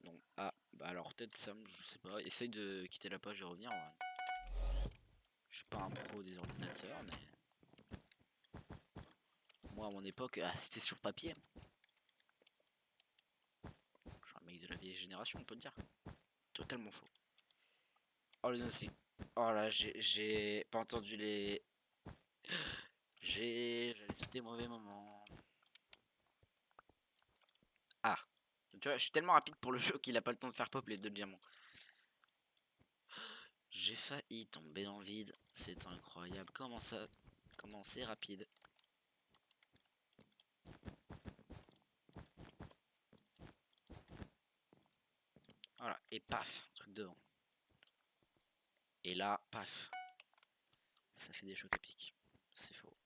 Non. Ah, bah alors peut-être Sam, je sais pas. Essaye de quitter la page et revenir. Ouais. Je suis pas un pro des ordinateurs, mais. Moi à mon époque, ah, c'était sur papier. Je suis un mec de la vieille génération, on peut le dire. Totalement faux. Oh le Nossi. Oh là, j'ai pas entendu les. J'allais sauter mauvais moment. Ah. Tu vois, je suis tellement rapide pour le jeu qu'il a pas le temps de faire pop les deux diamants. J'ai failli tomber dans le vide. C'est incroyable. Comment ça? Comment c'est rapide? Voilà. Et paf, un truc devant. Et là, paf. Ça fait des chocs à pic. C'est faux.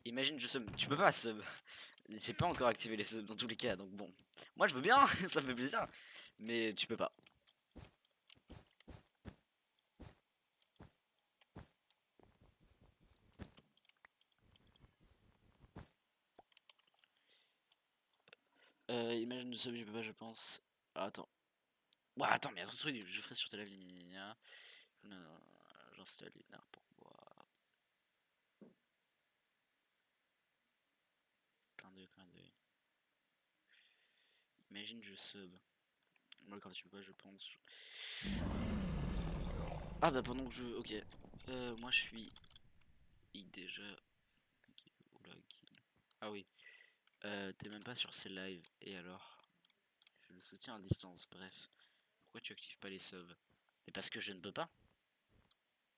Imagine, je sub. Tu peux pas sub. J'ai pas encore activé les subs dans tous les cas, donc bon. Moi je veux bien, ça me fait plaisir. Mais tu peux pas. Imagine de sub, je peux pas, je pense. Ah, attends. Ouais, attends, mais autre truc, je ferai sur ta ligne. J'installe une pour moi. Clin d'œil, clin d'œil. Imagine je sub. Moi quand tu peux pas je pense. Ah bah pendant que je... Ok. Moi je suis... déjà... Oula, kill. Ah oui. T'es même pas sur ces lives. Et alors? Je le soutiens à distance, bref. Pourquoi tu actives pas les subs? Mais parce que je ne peux pas.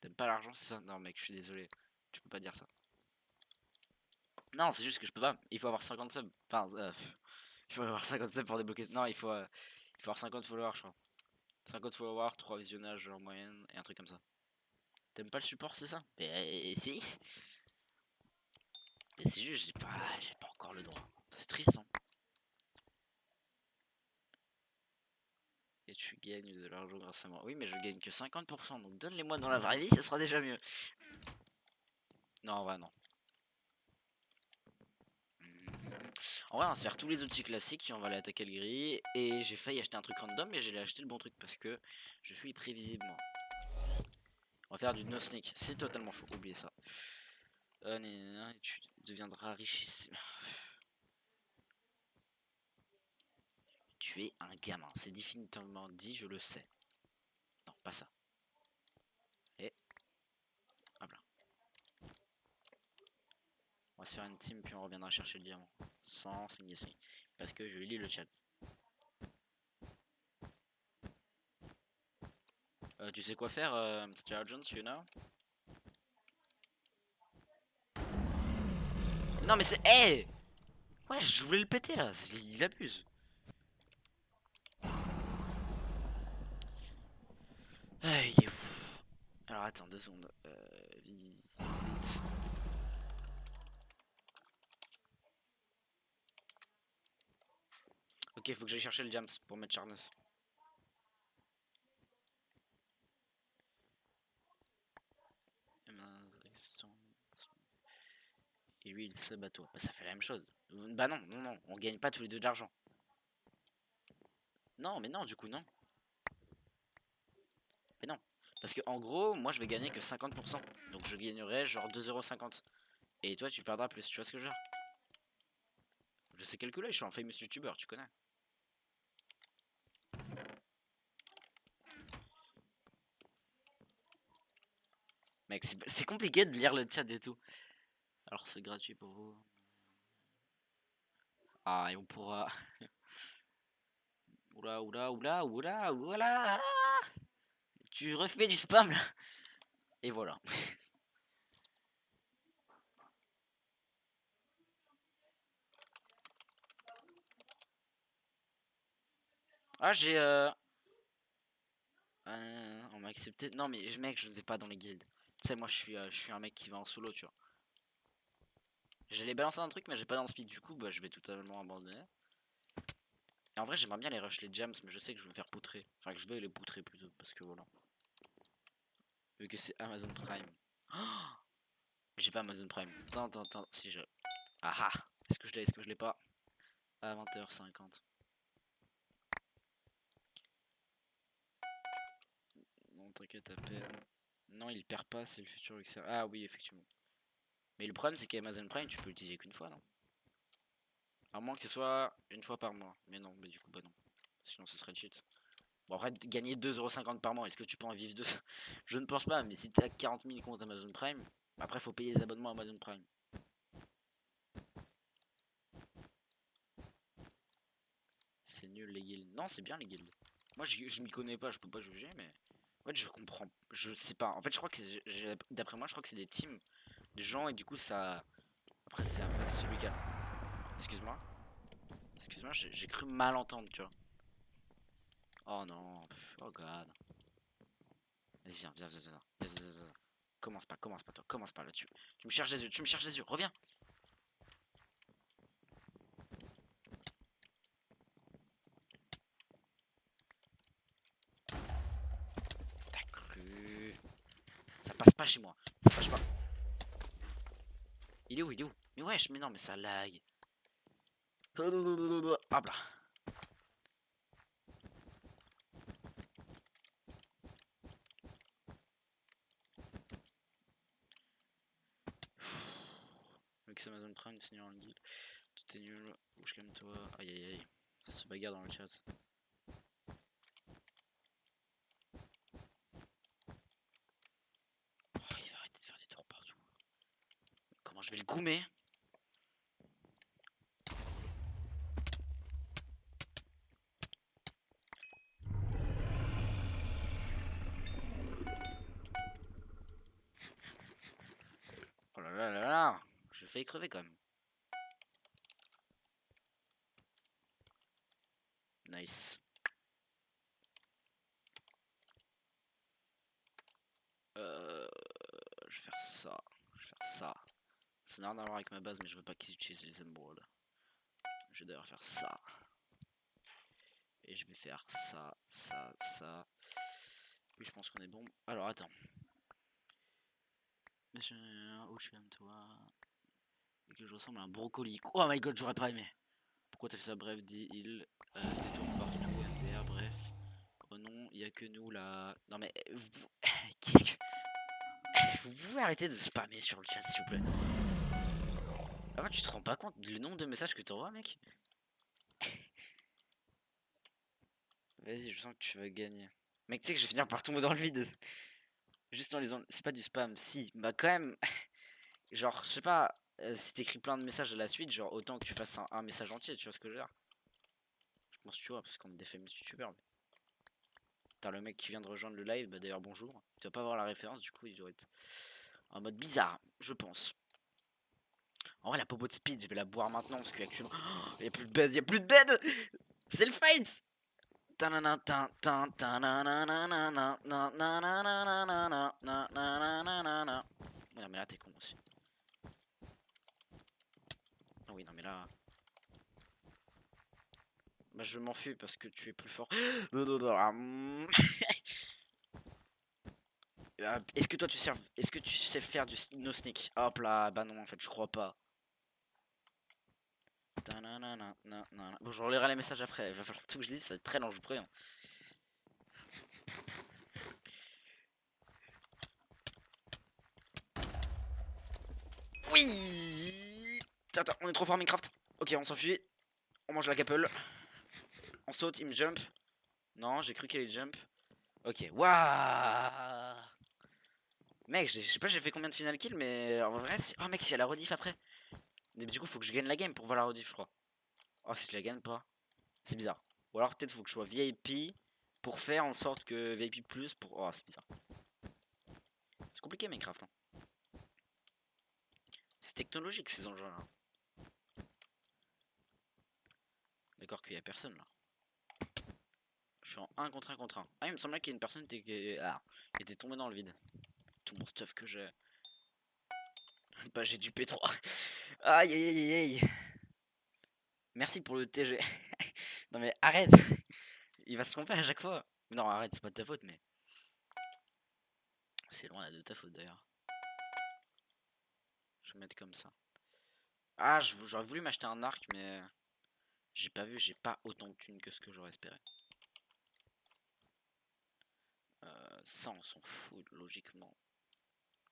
T'aimes pas l'argent, c'est ça? Non mec, je suis désolé. Tu peux pas dire ça. Non, c'est juste que je peux pas. Il faut avoir 50 subs. Enfin, il faut avoir 50 subs pour débloquer. Non, il faut avoir 50 followers, je crois. 50 followers, 3 visionnages en moyenne et un truc comme ça. T'aimes pas le support, c'est ça? Mais si. Mais c'est juste, j'ai pas encore le droit. C'est triste, hein. Et tu gagnes de l'argent grâce à moi. Oui, mais je gagne que 50%. Donc donne-les-moi dans la vraie vie, ça sera déjà mieux. Non, en vrai, non. En vrai, on va se faire tous les outils classiques et on va aller attaquer le gris. Et j'ai failli acheter un truc random, mais j'ai acheté le bon truc parce que je suis prévisible, moi. On va faire du no sneak. C'est totalement faux. Oubliez ça. Tu deviendras richissime. Tu es un gamin. C'est définitivement dit, je le sais. Non, pas ça. Et hop là. On va se faire une team puis on reviendra chercher le diamant. Sans signer. Parce que je lis le chat. Tu sais quoi faire, Mr. Jones, you know? Non mais c'est... Hey! Ouais, je voulais le péter là, il abuse. Ah, il est ouf. Alors attends, 2 secondes. Visite. Ok, faut que j'aille chercher le jams pour mettre Charnes. Et lui il se bat toi. Bah ça fait la même chose. Bah non, non, non, on gagne pas tous les deux de l'argent. Non, mais non, du coup non. Mais non. Parce que en gros, moi je vais gagner que 50%. Donc je gagnerai genre 2,50 €. Et toi tu perdras plus, tu vois ce que je veux dire? Je sais calculer, je suis un famous YouTuber, tu connais. Mec, c'est compliqué de lire le chat et tout. Alors c'est gratuit pour vous. Ah, et on pourra... Oula, oula, oula, oula, oula. Tu refais du spam là. Et voilà. Ah, j'ai... on m'a accepté. Non, mais mec, je ne vais pas dans les guildes. Tu sais, moi, je suis un mec qui va en solo, tu vois. J'allais balancer un truc, mais j'ai pas dans le speed. Du coup, bah, je vais totalement abandonner. Et en vrai, j'aimerais bien les rush les jams, mais je sais que je vais me faire poutrer. Enfin, que je vais les poutrer plutôt, parce que voilà. Vu que c'est Amazon Prime. Oh, j'ai pas Amazon Prime. Attends, attends, attends. Si je... Ah ah. Est-ce que je l'ai, est-ce que je l'ai pas? À 20h50. Non, t'inquiète à peine. Non, il perd pas, c'est le futur XR. Ah oui, effectivement. Mais le problème, c'est qu'Amazon Prime, tu peux l'utiliser qu'une fois, non? À moins que ce soit une fois par mois. Mais non, mais du coup, bah non. Sinon, ce serait le cheat. Bon, après, gagner 2,50 € par mois, est-ce que tu peux en vivre de ça? Je ne pense pas, mais si t'as 40 000 comptes Amazon Prime, après, faut payer les abonnements Amazon Prime. C'est nul les guildes. Non, c'est bien les guildes. Moi, je m'y connais pas, je peux pas juger, mais. En fait, je comprends. Je sais pas. En fait, je crois que d'après moi, je crois que c'est des teams, des gens, et du coup, ça. Après, c'est celui qui a. Excuse-moi. Excuse-moi, j'ai cru mal entendre, tu vois. Oh non. Oh god. Vas-y, viens, viens, viens, viens, viens, viens, viens, viens. Commence pas, toi. Commence pas là-dessus. Tu me cherches les yeux, tu me cherches les yeux. Reviens. T'as cru. Ça passe pas chez moi. Ça passe pas. Il est où? Il est où? Mais wesh, mais non, mais ça lag. Hop là. Avec Amazon Prime, Seigneur en guild. Tout est nul. Bouge calme-toi. Aïe aïe aïe. Ça se bagarre dans le chat. Koumé. Oh là là là là. J'ai failli crever quand même. Nice. Je vais faire ça. Je vais faire ça. Ça n'a rien à voir avec ma base, mais je veux pas qu'ils utilisent les émeraudes. Je vais d'ailleurs faire ça. Et je vais faire ça, ça, ça. Oui, je pense qu'on est bon. Alors, attends. Oh, je comme toi. Et que je ressemble à un brocoli. Oh my god, j'aurais pas aimé. Pourquoi t'as fait ça? Bref, dit il. Détourne partout, MDR, bref. Oh non, il y a que nous là. Non mais. Qu'est-ce que. Vous pouvez arrêter de spammer sur le chat, s'il vous plaît. Ah, tu te rends pas compte du nombre de messages que t'envoies, mec? Vas-y, je sens que tu vas gagner. Mec, tu sais que je vais finir par tomber dans le vide. Juste en lisant. C'est pas du spam, si. Bah, quand même. Genre, je sais pas. Si t'écris plein de messages à la suite, genre autant que tu fasses un message entier, tu vois ce que je veux dire? Je pense que tu vois, parce qu'on est des fameux youtubeurs. Mais... T'as le mec qui vient de rejoindre le live, bah d'ailleurs, bonjour. Tu dois pas voir la référence, du coup, il doit être en mode bizarre, je pense. En vrai, la popo de speed, je vais la boire maintenant parce qu'actuellement. Il y a plus de bed, il y a plus de bed! C'est le fight! Non mais là t'es con aussi. Ah oui non mais là. Bah je m'enfuis parce que tu es plus fort. Est-ce que toi tu sais. Est-ce que tu sais faire du no sneak? Hop là, bah non en fait je crois pas. Bon je relirai les messages après, il va falloir tout que je lise, ça va être très long, je vous préviens. Oui. Attends, on est trop fort Minecraft. Ok, on s'enfuit. On mange la capelle. On saute, il me jump. Non, j'ai cru qu'il allait jump. Ok, waouh. Mec, je sais pas j'ai fait combien de final kill, mais en vrai, oh mec, s'il y a la rediff après. Mais du coup, faut que je gagne la game pour voir la rediff, je crois. Oh, si je la gagne pas, c'est bizarre. Ou alors peut-être faut que je sois VIP pour faire en sorte que VIP plus pour... Oh, c'est bizarre. C'est compliqué Minecraft. Hein. C'est technologique ces enjeux là. D'accord qu'il y a personne là. Je suis en 1 contre 1 contre 1. Ah, il me semblait qu'il y a une personne qui était tombée dans le vide. Tout mon stuff que j'ai. Bah, j'ai du P3. Aïe aïe aïe aïe. Merci pour le TG. Non mais arrête. Il va se tromper à chaque fois. Non, arrête, c'est pas de ta faute, mais. C'est loin de ta faute d'ailleurs. Je vais mettre comme ça. Ah, j'aurais voulu m'acheter un arc, mais. J'ai pas vu, j'ai pas autant de thunes que ce que j'aurais espéré. Ça, on s'en fout, logiquement.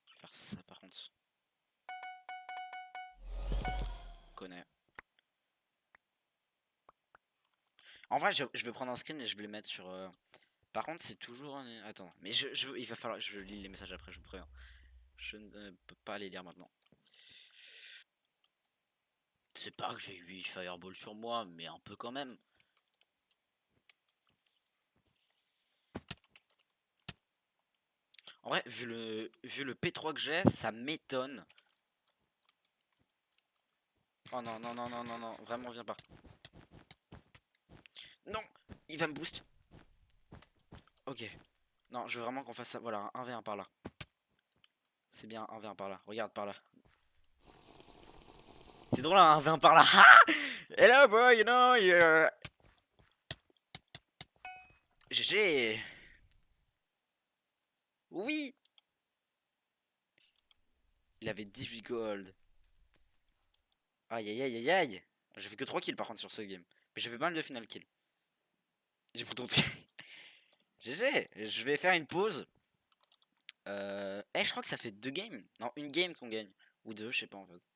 Je vais faire ça par contre. On connaît. En vrai, je vais prendre un screen et je vais le mettre sur. Par contre, c'est toujours. Attends, mais il va falloir. Je lis les messages après, je vous préviens. Je ne peux pas les lire maintenant. C'est pas que j'ai 8 fireballs sur moi, mais un peu quand même. En vrai, vu le P3 que j'ai, ça m'étonne. Oh non, non, non, non, non, non, vraiment, viens pas. Non, il va me boost. Ok. Non, je veux vraiment qu'on fasse ça. Voilà, un 1v1 par là. C'est bien, un 1v1 par là. Regarde par là. C'est drôle, un 1v1 par là. Hello, bro, you know, you're... GG. Oui. Il avait 18 gold. Aïe, aïe, aïe, aïe, aïe. J'ai fait que 3 kills par contre sur ce game. Mais j'ai fait pas mal de final kills. J'ai pourtant... GG. Je vais faire une pause. Je crois que ça fait 2 games. Non, une game qu'on gagne. Ou 2, je sais pas en fait.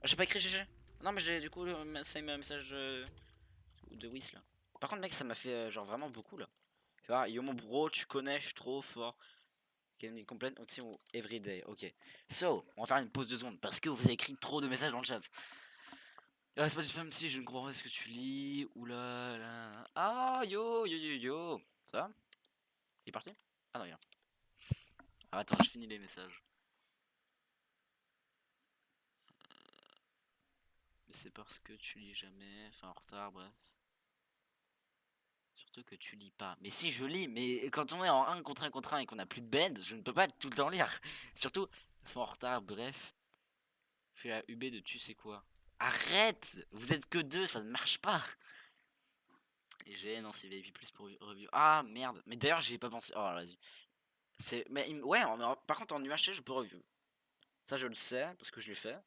J'ai pas écrit GG. Non, mais j'ai du coup c'est un message de Whis là. Par contre, mec, ça m'a fait genre vraiment beaucoup là. Tu vois, yo mon bro, tu connais, je suis trop fort. Can be complained until every day. Ok. So, on va faire une pause de secondes parce que vous avez écrit trop de messages dans le chat. C'est pas du spam si je ne comprends pas ce que tu lis. Oula là. Ah yo yo yo yo. Ça va? Il est parti? Ah non, il est là. Ah, attends, je finis les messages. Mais c'est parce que tu lis jamais. Enfin, en retard, bref. Surtout que tu lis pas. Mais si je lis, mais quand on est en 1 contre 1 contre 1 et qu'on a plus de bed, je ne peux pas tout le temps lire. Surtout, en retard, bref. Fais la UB de tu sais quoi. Arrête! Vous êtes que deux, ça ne marche pas. Et j'ai non, c'est VIP plus pour review. Ah merde. Mais d'ailleurs, j'y ai pas pensé. Oh, vas-y. C'est. Mais ouais, par contre, en UHC, je peux review. Ça, je le sais parce que je l'ai fait.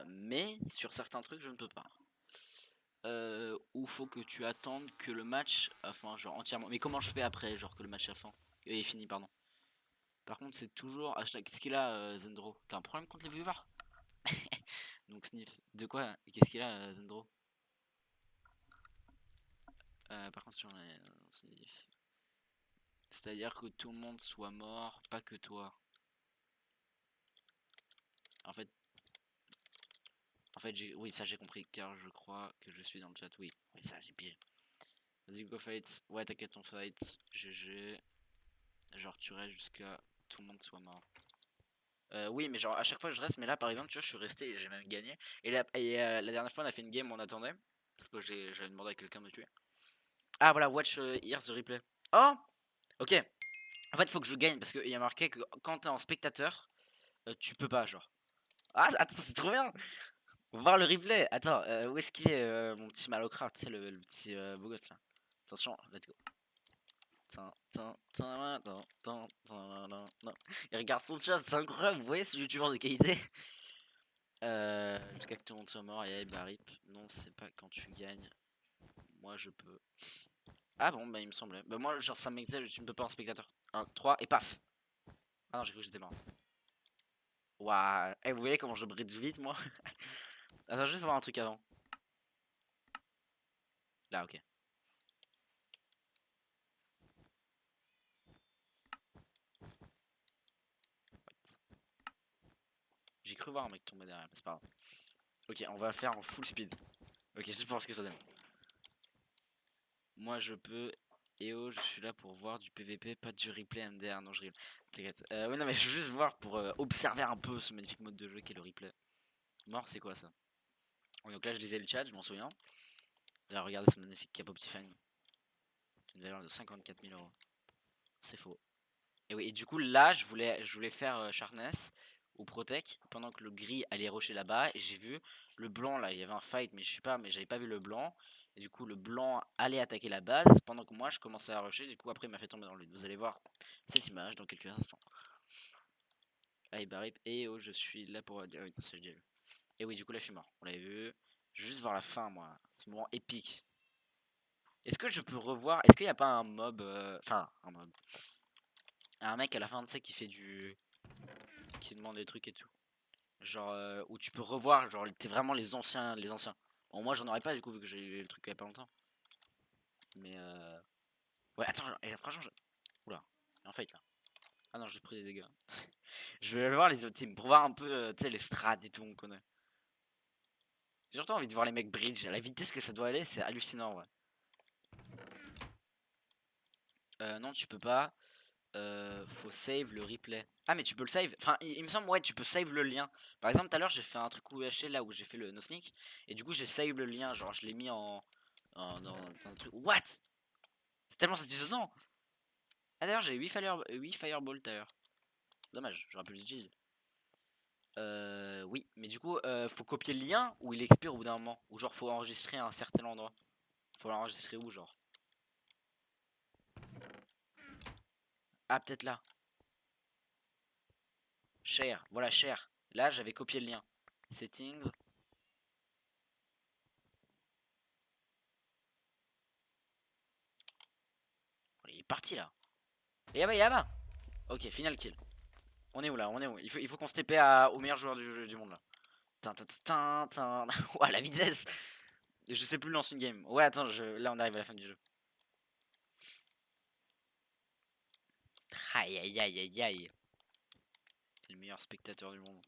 Mais sur certains trucs, je ne peux pas. Ou faut que tu attendes que le match. Enfin, genre entièrement. Mais comment je fais après, genre que le match est fini, pardon. Par contre, c'est toujours. Hashtag. Qu'est-ce qu'il a, Zendro? T'as un problème contre les viewers? Donc, sniff. De quoi? Qu'est-ce qu'il a, Zendro? Par contre, sur les. Sniff. C'est-à-dire que tout le monde soit mort, pas que toi. En fait, oui, ça j'ai compris, car je crois que je suis dans le chat. Oui, ça j'ai pigé. Vas-y, go fight. Ouais, t'inquiète, ton fight. GG. Genre, tu restes jusqu'à tout le monde soit mort. Oui, mais genre, à chaque fois je reste, mais là par exemple, tu vois, je suis resté et j'ai même gagné. Et la dernière fois, on a fait une game où on attendait. Parce que j'avais demandé à quelqu'un de me tuer. Ah, voilà, watch here the replay. Oh! Ok. En fait, il faut que je gagne parce qu'il y a marqué que quand t'es en spectateur, tu peux pas, genre. Ah, attends, c'est trop bien! Voir le replay. Attends, où est-ce qu'il est, mon petit malocrate, tu sais, le petit beau gosse là. Attention, let's go. Il regarde son chat, c'est incroyable. Vous voyez ce youtubeur de qualité? Jusqu'à que tout le monde soit mort. Et bah rip. Non, c'est pas quand tu gagnes. Moi je peux. Ah bon, bah il me semblait. Bah moi, genre ça m'excite, tu ne peux pas en spectateur. 1, 3 et paf. Ah non, j'ai cru que j'étais mort. Waouh. Eh, vous voyez comment je bridge vite moi? Attends, juste voir un truc avant. Là, ok. J'ai cru voir un mec tomber derrière, mais c'est pas grave. Ok, on va faire en full speed. Ok, juste pour voir ce que ça donne. Moi je peux. Et oh, je suis là pour voir du PVP, pas du replay MDR. Non, je rigole. T'inquiète. Ouais, non, mais je veux juste voir pour observer un peu ce magnifique mode de jeu qu'est le replay. Mort, c'est quoi ça? Donc là, je lisais le chat, je m'en souviens. Là, regardez ce magnifique Cap Optifine. Une valeur de 54 000 euros. C'est faux. Et oui, et du coup, là, je voulais faire Sharpness ou Protect pendant que le gris allait rusher là-bas. Et j'ai vu le blanc là, il y avait un fight, mais je sais pas, mais j'avais pas vu le blanc. Et du coup, le blanc allait attaquer la base pendant que moi je commençais à rusher. Du coup, après, il m'a fait tomber dans le vide. Vous allez voir cette image dans quelques instants. Allez, Barip, et oh, je suis là pour. Ah oui, c'est déjà vu. Et oui, du coup, là, je suis mort. On l'avait vu. Je vais juste voir la fin, moi. Ce moment épique. Est-ce que je peux revoir? Est-ce qu'il n'y a pas un mob. Enfin, un mob. Un mec à la fin de ça qui fait du. Qui demande des trucs et tout. Genre où tu peux revoir, genre t'es vraiment les anciens, Bon, moi j'en aurais pas du coup vu que j'ai eu le truc il y a pas longtemps. Mais ouais, attends, et franchement, oula, il y a un fight là. Ah non, j'ai pris des dégâts. Je vais aller voir les autres teams pour voir un peu, tu sais, les strats et tout, on connaît. J'ai surtout envie de voir les mecs bridge, à la vitesse que ça doit aller, c'est hallucinant, ouais. Non, tu peux pas. Faut save le replay. Ah, mais tu peux le save. Enfin, il me semble, ouais, tu peux save le lien. Par exemple, tout à l'heure, j'ai fait un truc UHC là où j'ai fait le no sneak. Et du coup, j'ai save le lien. Genre, je l'ai mis dans un truc. What? C'est tellement satisfaisant. Ah, d'ailleurs, j'ai 8 fireball tout à l'heure. Dommage, j'aurais pu les utiliser. Oui, mais du coup, faut copier le lien ou il expire au bout d'un moment. Ou genre, faut enregistrer à un certain endroit. Faut l'enregistrer où, genre? Ah, peut-être là. Share, voilà, share. Là, j'avais copié le lien. Settings. Il est parti là. Et yaba. Ok, final kill. On est où là? On est où? Il faut qu'on se TP au meilleur joueur du monde là. Ouah, la vitesse! Je sais plus lancer une game. Ouais, attends, là on arrive à la fin du jeu. Aïe aïe aïe aïe aïe. C'est le meilleur spectateur du monde.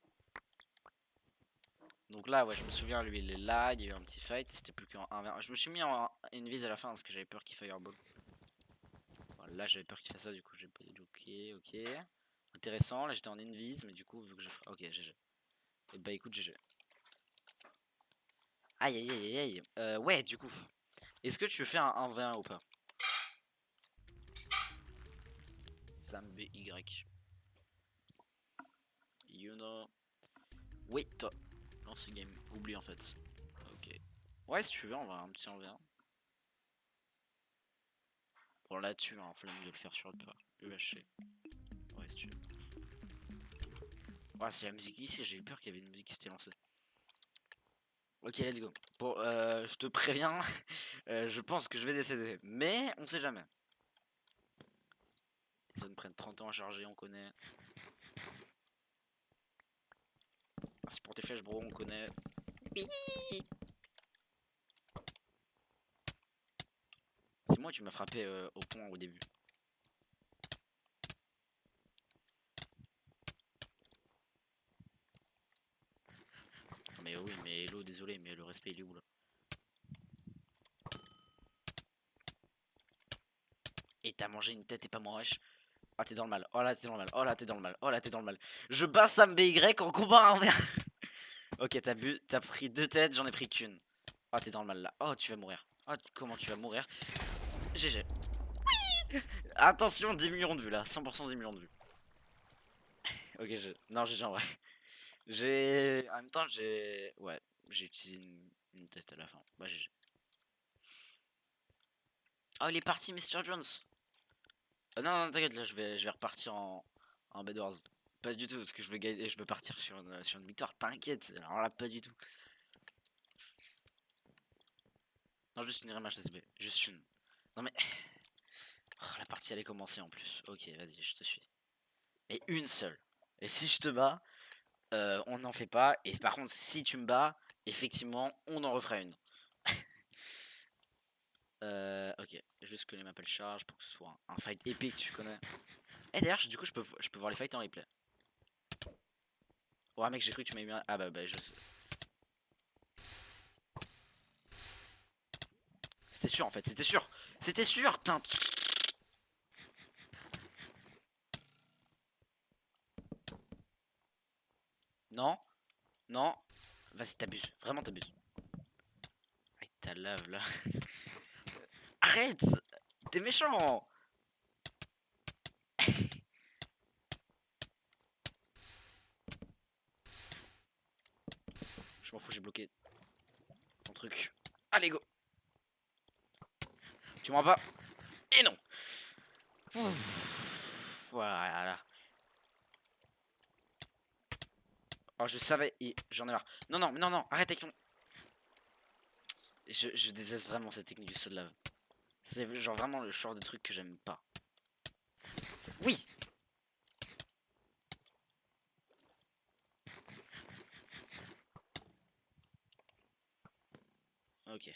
Donc là, ouais, je me souviens, lui, il est là, il y a eu un petit fight, c'était plus qu'en 1v1. Je me suis mis en invis à la fin parce que j'avais peur qu'il fireball. Voilà, là, j'avais peur qu'il fasse ça, du coup, j'ai pas dit ok, ok. Intéressant, là, j'étais en invis, mais du coup, vu que j'ai. Ok, GG. Et bah, écoute, GG. Aïe aïe aïe aïe aïe. Ouais, du coup, est-ce que tu fais un 1v1 ou pas? Sam BY. You know. Oui, toi. Lance game. Oublie en fait. Ok. Ouais, si tu veux, on va un petit 1v1. Bon, là-dessus, hein, flemme de le faire sur le UHC. Ouais, si tu veux. Ouais, c'est la musique ici, j'ai eu peur qu'il y avait une musique qui s'était lancée. Ok, let's go. Bon, je te préviens, je pense que je vais décéder. Mais on sait jamais. Les zones prennent 30 ans à charger, on connaît. Merci pour tes flèches, bro, on connaît. C'est moi tu m'as frappé au point au début. Mais oui, mais hello, désolé, mais le respect il est où là? Et t'as mangé une tête et pas moi, wesh. Oh, t'es dans le mal. Oh là, t'es dans le mal. Oh là, t'es dans le mal. Oh là, t'es dans le mal. Je bats Sam BY en combat envers. Ok, t'as pris 2 têtes, j'en ai pris qu'une. Oh, t'es dans le mal là. Oh, tu vas mourir. Oh, comment tu vas mourir? GG. Attention, 10 millions de vues là. 100% 10 millions de vues. Ok, non, GG en vrai. J'ai. En même temps, j'ai. Ouais, j'ai utilisé une tête à la fin. Bah, GG. Oh, il est parti, Mr. Jones. Non, non, t'inquiète, là, je vais repartir en Bed Wars. Pas du tout, parce que je veux gagner, je veux partir sur une victoire. T'inquiète, alors là, pas du tout. Non, juste une rematch SB. Juste une. Non, mais. Oh, la partie allait commencer en plus. Ok, vas-y, je te suis. Mais une seule. Et si je te bats, on n'en fait pas. Et par contre, si tu me bats, effectivement, on en refera une. Ok, juste que les maps charge pour que ce soit un fight épique, tu connais. Et d'ailleurs, du coup, je peux voir les fights en replay. Ouais, mec, j'ai cru que tu m'avais mis un. Ah bah, je sais. C'était sûr en fait, c'était sûr. C'était sûr, putain. Non, non. Vas-y, t'abuses. Vraiment, t'abuses. Aïe, ta lave là. Arrête. T'es méchant. Je m'en fous, j'ai bloqué ton truc. Allez, go. Tu m'en pas. Et non. Voilà. Oh, je savais. J'en ai marre. Non, non, non, non. Arrête avec ton. Je déteste vraiment cette technique du saut de lave. C'est genre vraiment le genre de truc que j'aime pas. Oui. Ok.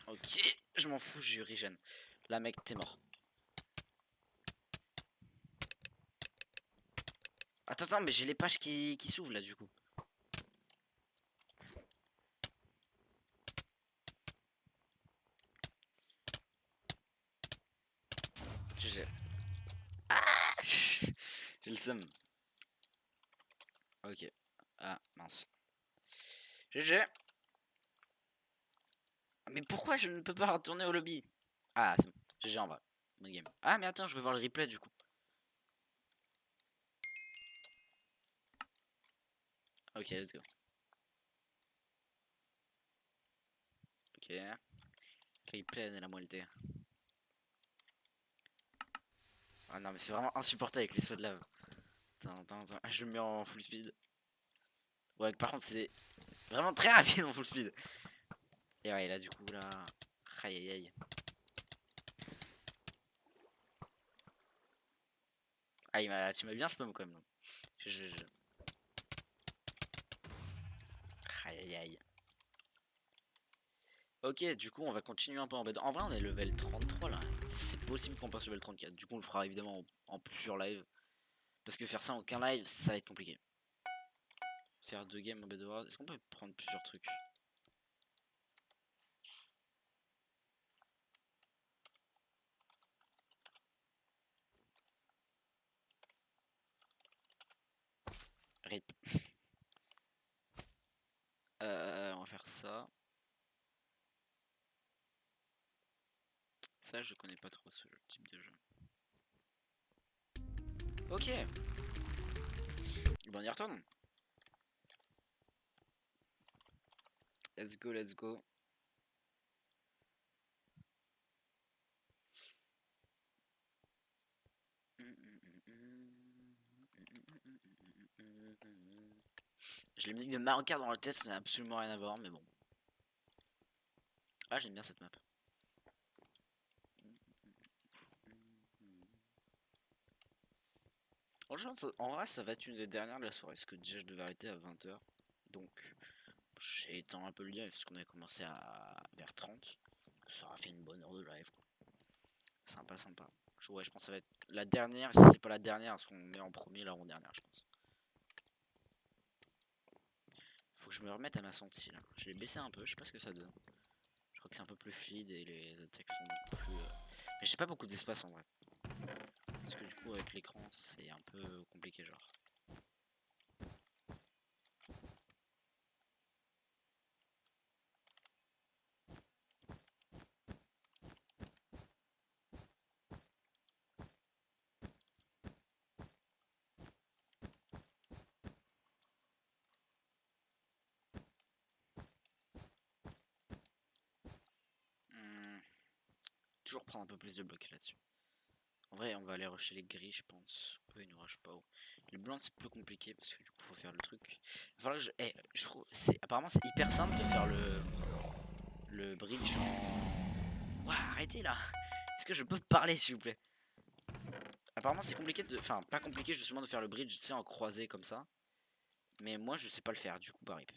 Ok. Je m'en fous, j'ai eu regen. Là, mec, t'es mort. Attends, attends, mais j'ai les pages qui s'ouvrent là, du coup. GG. Ah. J'ai le seum. Ok. Ah, mince. GG. Mais pourquoi je ne peux pas retourner au lobby? Ah, c'est bon. GG en vrai. Bonne game. Ah, mais attends, je vais voir le replay du coup. Ok, let's go. Ok. Replay de la moitié. Ah non, mais c'est vraiment insupportable avec les sauts de lave. Attends, attends, attends. Ah, je le mets en full speed. Ouais, par contre, c'est vraiment très rapide en full speed. Et ouais, là, du coup, là. Aïe aïe aïe. Ah, tu m'as bien spam quand même. Je... Aïe aïe aïe. Ok, du coup, on va continuer un peu en bed. En vrai, on est level 33 là. C'est possible qu'on passe level 34. Du coup, on le fera évidemment en plusieurs lives. Parce que faire ça en qu'un live, ça va être compliqué. Faire 2 games en Bedwars. Est-ce qu'on peut prendre plusieurs trucs? RIP. On va faire ça. Ça, je connais pas trop ce type de jeu. Ok. Bon, on y retourne. Let's go, let's go. J'ai les musiques de Mario Kart dans le test, ça n'a absolument rien à voir, mais bon. Ah, j'aime bien cette map. Franchement, en vrai, ça va être une des dernières de la soirée, parce que déjà je devais arrêter à 20 h. Donc, j'ai éteint un peu le live, parce qu'on avait commencé à vers 30. Ça aura fait une bonne heure de live, quoi. Sympa, sympa. Ouais, je pense que ça va être la dernière, si c'est pas la dernière, parce qu'on met en premier l'avant-dernière, je pense. Faut que je me remette à ma sentie, là. Je l'ai baissé un peu, je sais pas ce que ça donne. Je crois que c'est un peu plus fluide et les attaques sont beaucoup plus... Mais j'ai pas beaucoup d'espace en vrai. Parce que du coup avec l'écran c'est un peu compliqué genre. Hmm, toujours prendre un peu plus de blocs là-dessus. En vrai on va aller rusher les gris je pense. Eux ils nous rushent pas haut. Les blancs c'est plus compliqué parce que du coup faut faire le truc. Enfin je, je trouve c'est apparemment c'est hyper simple de faire le bridge en... Ouah, arrêtez là. Est-ce que je peux parler s'il vous plaît? Apparemment c'est compliqué de... Enfin pas compliqué justement de faire le bridge tu sais en croisé comme ça. Mais moi je sais pas le faire du coup bah rip.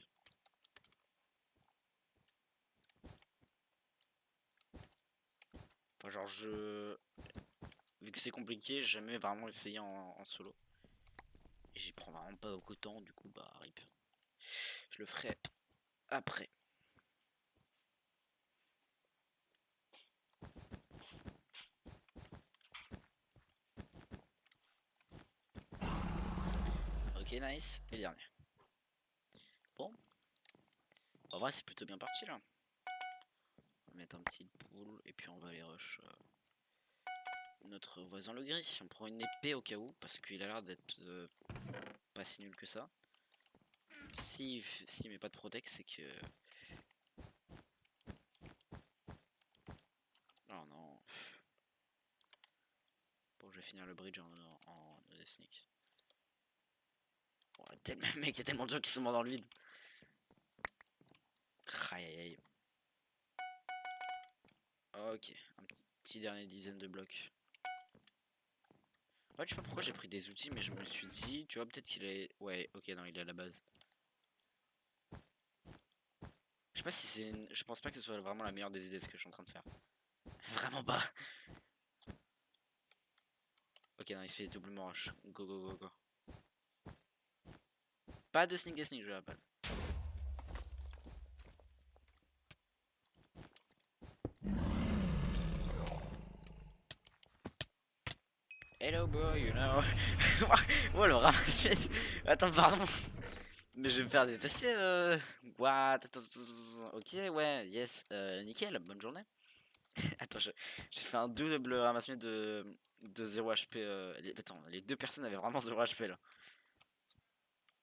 Enfin genre je... Vu que c'est compliqué, j'ai jamais vraiment essayé en solo. Et j'y prends vraiment pas beaucoup de temps, du coup bah rip. Je le ferai après. Ok nice, et le dernier. Bon. En vrai c'est plutôt bien parti là. On va mettre un petit pool et puis on va aller rush notre voisin le gris. On prend une épée au cas où, parce qu'il a l'air d'être pas si nul que ça. Si met pas de protect c'est que... Oh non. Bon je vais finir le bridge en sneak. Bon, le mec, il y a tellement de gens qui sont morts dans le vide. Aïe aïe aïe. Ok, un petit dernier dizaine de blocs. Ouais, je sais pas pourquoi j'ai pris des outils, mais je me suis dit, tu vois, peut-être qu'il est... Ouais, ok, non, il est à la base. Je sais pas si c'est... Je pense pas que ce soit vraiment la meilleure des idées ce que je suis en train de faire. Vraiment pas. Ok, non, il se fait doublement rush. Go, go, go, go. Pas de sneak et sneak, je rappelle. Hello bro, you know. Oh le ramasse. Attends, pardon. Mais je vais me faire détester. What? Ok, ouais, yes. Nickel, bonne journée. Attends, j'ai fait un double ramasse de 0 HP. Attends, les deux personnes avaient vraiment 0 HP là.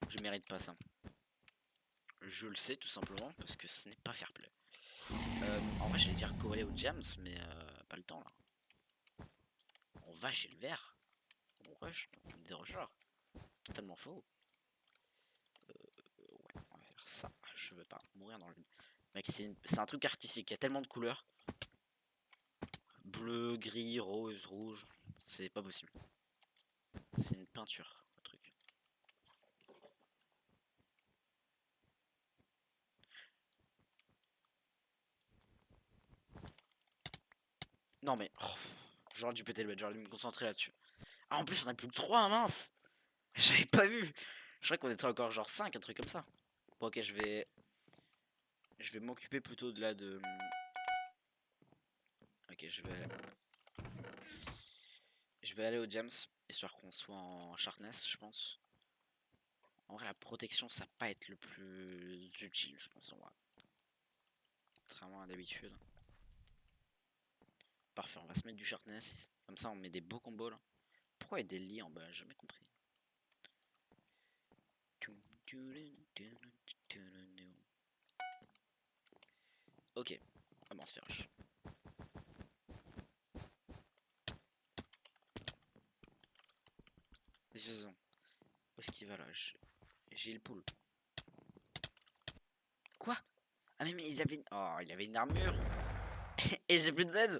Je mérite pas ça. Je le sais tout simplement parce que ce n'est pas fair play. En vrai, j'allais dire go aller au jams, mais pas le temps là. On va chez le vert. On rush, on est des rushers. C'est totalement faux. Ouais, on va faire ça. Je veux pas mourir dans le vide. Mec, c'est un truc artistique. Il y a tellement de couleurs. Bleu, gris, rose, rouge. C'est pas possible. C'est une peinture, le truc. Non mais... oh, j'aurais dû péter le bed, j'aurais dû me concentrer là-dessus. Ah en plus on a plus que 3, mince. J'avais pas vu. Je crois qu'on était encore genre 5, un truc comme ça. Bon ok, je vais m'occuper plutôt de là de... Ok, je vais aller au James, histoire qu'on soit en sharpness, je pense. En vrai, la protection, ça va pas être le plus utile, je pense, en vrai. Contrairement à d'habitude. Parfait, on va se mettre du sharpness. Comme ça, on met des beaux combos, là. Pourquoi il y a des lits en bas? J'ai jamais compris. Ok. Ah bon, on se fait rush. Où est-ce qu'il va là? J'ai le pool. Quoi? Ah mais ils avaient... Oh, il avait une armure. Et j'ai plus de bed.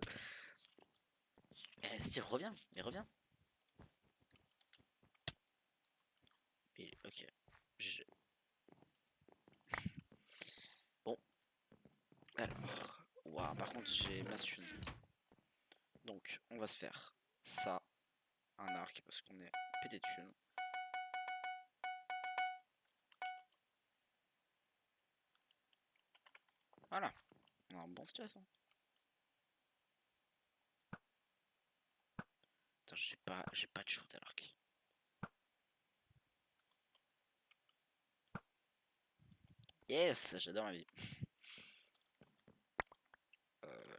Si, reviens. Mais reviens. Et, ok. GG. Bon. Alors. Waouh, par contre, j'ai masse thune. Donc, on va se faire ça. Un arc, parce qu'on est pété de thune. Voilà. On a un bon situation. Putain, j'ai pas de shoot à l'arc. Yes, j'adore ma vie.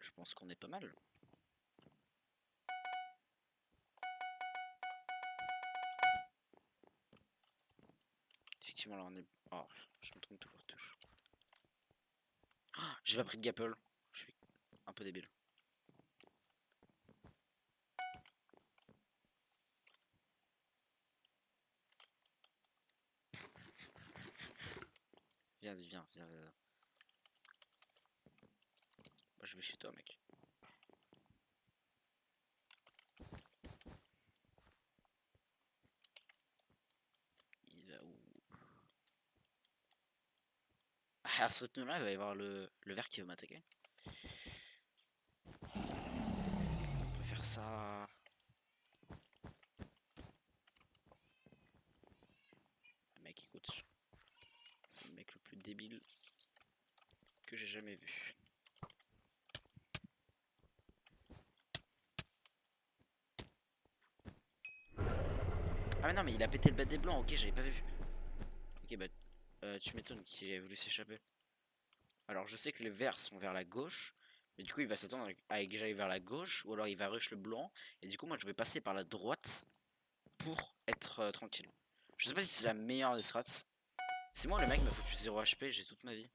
Je pense qu'on est pas mal. Effectivement, là on est... Oh, je me trompe toujours. Oh, j'ai pas pris de gapple. Je suis un peu débile. Viens. Bah, je vais chez toi, mec. Il va où? Ah, à ce rythme-là, il va y avoir le vert qui va m'attaquer. On peut faire ça. Ah, mec, écoute. C'est le mec le plus débile que j'ai jamais vu. Ah mais non, mais il a pété le bas des blancs, ok, j'avais pas vu. Ok, bah tu m'étonnes qu'il ait voulu s'échapper. Alors je sais que les verts sont vers la gauche, mais du coup il va s'attendre à que j'aille vers la gauche, ou alors il va rush le blanc, et du coup moi je vais passer par la droite pour être tranquille. Je sais pas si c'est la meilleure des strats. C'est moi le mec m'a foutu 0 HP, j'ai toute ma vie.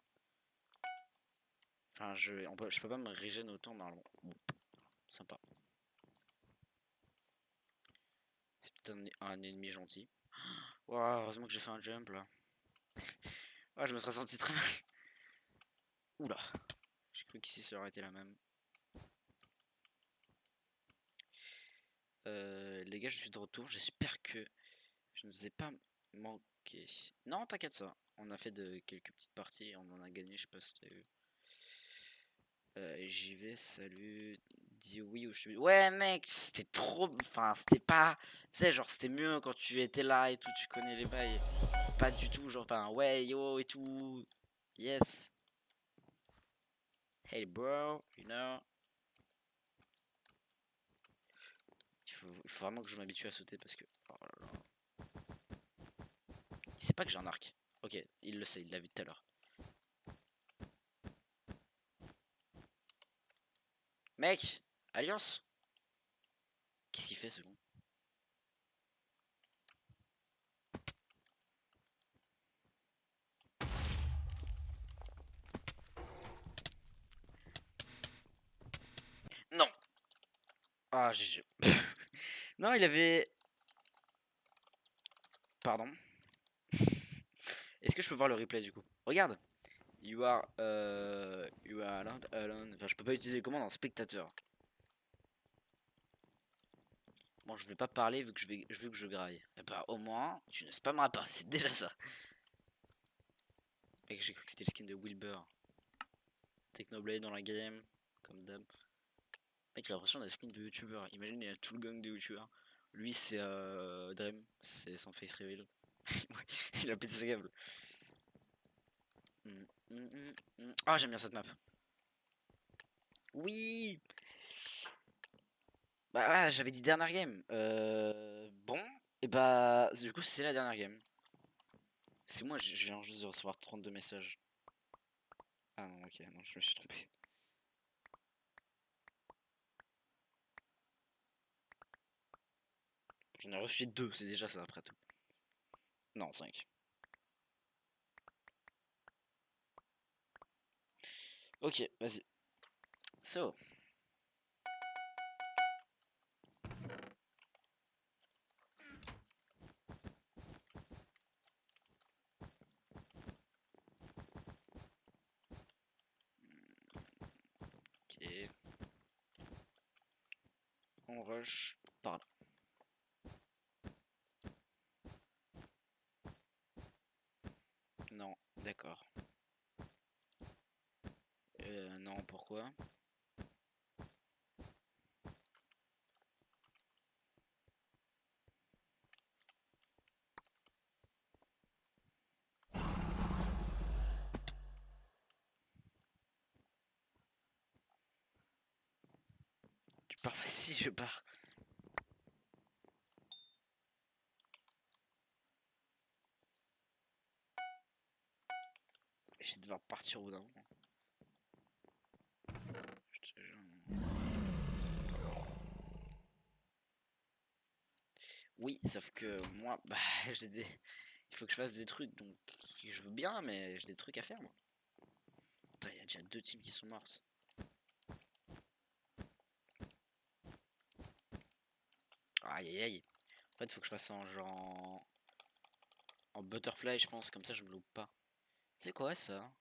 Enfin je peux pas me régénérer autant normalement. Bon, sympa. C'est peut-être un ennemi gentil. Wow, heureusement que j'ai fait un jump là. Ouais, je me serais senti très mal. Oula. J'ai cru qu'ici ça aurait été la même. Les gars, je suis de retour. J'espère que je ne vous ai pas manqué. Non, t'inquiète ça. On a fait de quelques petites parties. On en a gagné, je sais pas si t'as vu. J'y vais, salut. Dis oui ou je te... Ouais, mec, c'était trop... Enfin, c'était pas... Tu sais, genre, c'était mieux quand tu étais là et tout. Tu connais les bails. Pas du tout, genre, enfin, ouais, yo et tout. Yes. Hey, bro, you know. Il faut vraiment que je m'habitue à sauter parce que... Oh là là. Il sait pas que j'ai un arc. Ok, il le sait, il l'a vu tout à l'heure. Mec, Alliance. Qu'est-ce qu'il fait ce con? Non. Ah, GG. Non, il avait... Pardon. Est-ce que je peux voir le replay du coup? Regarde. You are alone. Enfin, je peux pas utiliser le commande en spectateur. Bon, je vais pas parler vu que je graille. Et bah, au moins, tu ne spammeras pas. C'est déjà ça. Mec, j'ai cru que c'était le skin de Wilbur. Technoblade dans la game. Comme d'hab. Mec, j'ai l'impression d'un skin de youtubeur. Imagine, il y a tout le gang de youtubeurs. Lui, c'est Dream, c'est son face reveal. Ouais, il a pété ses câbles. Ah, j'aime bien cette map. Oui! Bah ouais, j'avais dit dernière game. Bon, et bah, du coup, c'est la dernière game. C'est moi, je viens juste de recevoir 32 messages. Ah non, ok, non, je me suis trompé. J'en ai reçu 2, c'est déjà ça après tout. Non, 5. Ok, vas-y. So. Ok. On rush par là. Non, d'accord. Non, pourquoi? Tu pars pas si je pars. Je vais devoir partir au bout d'un moment. Je te jure. Oui, sauf que moi, bah, j'ai des... il faut que je fasse des trucs, donc je veux bien, mais j'ai des trucs à faire, moi. Putain, il y a déjà 2 teams qui sont mortes. Aïe aïe aïe. En fait, faut que je fasse en genre en butterfly, je pense, comme ça je me loupe pas. C'est quoi ça?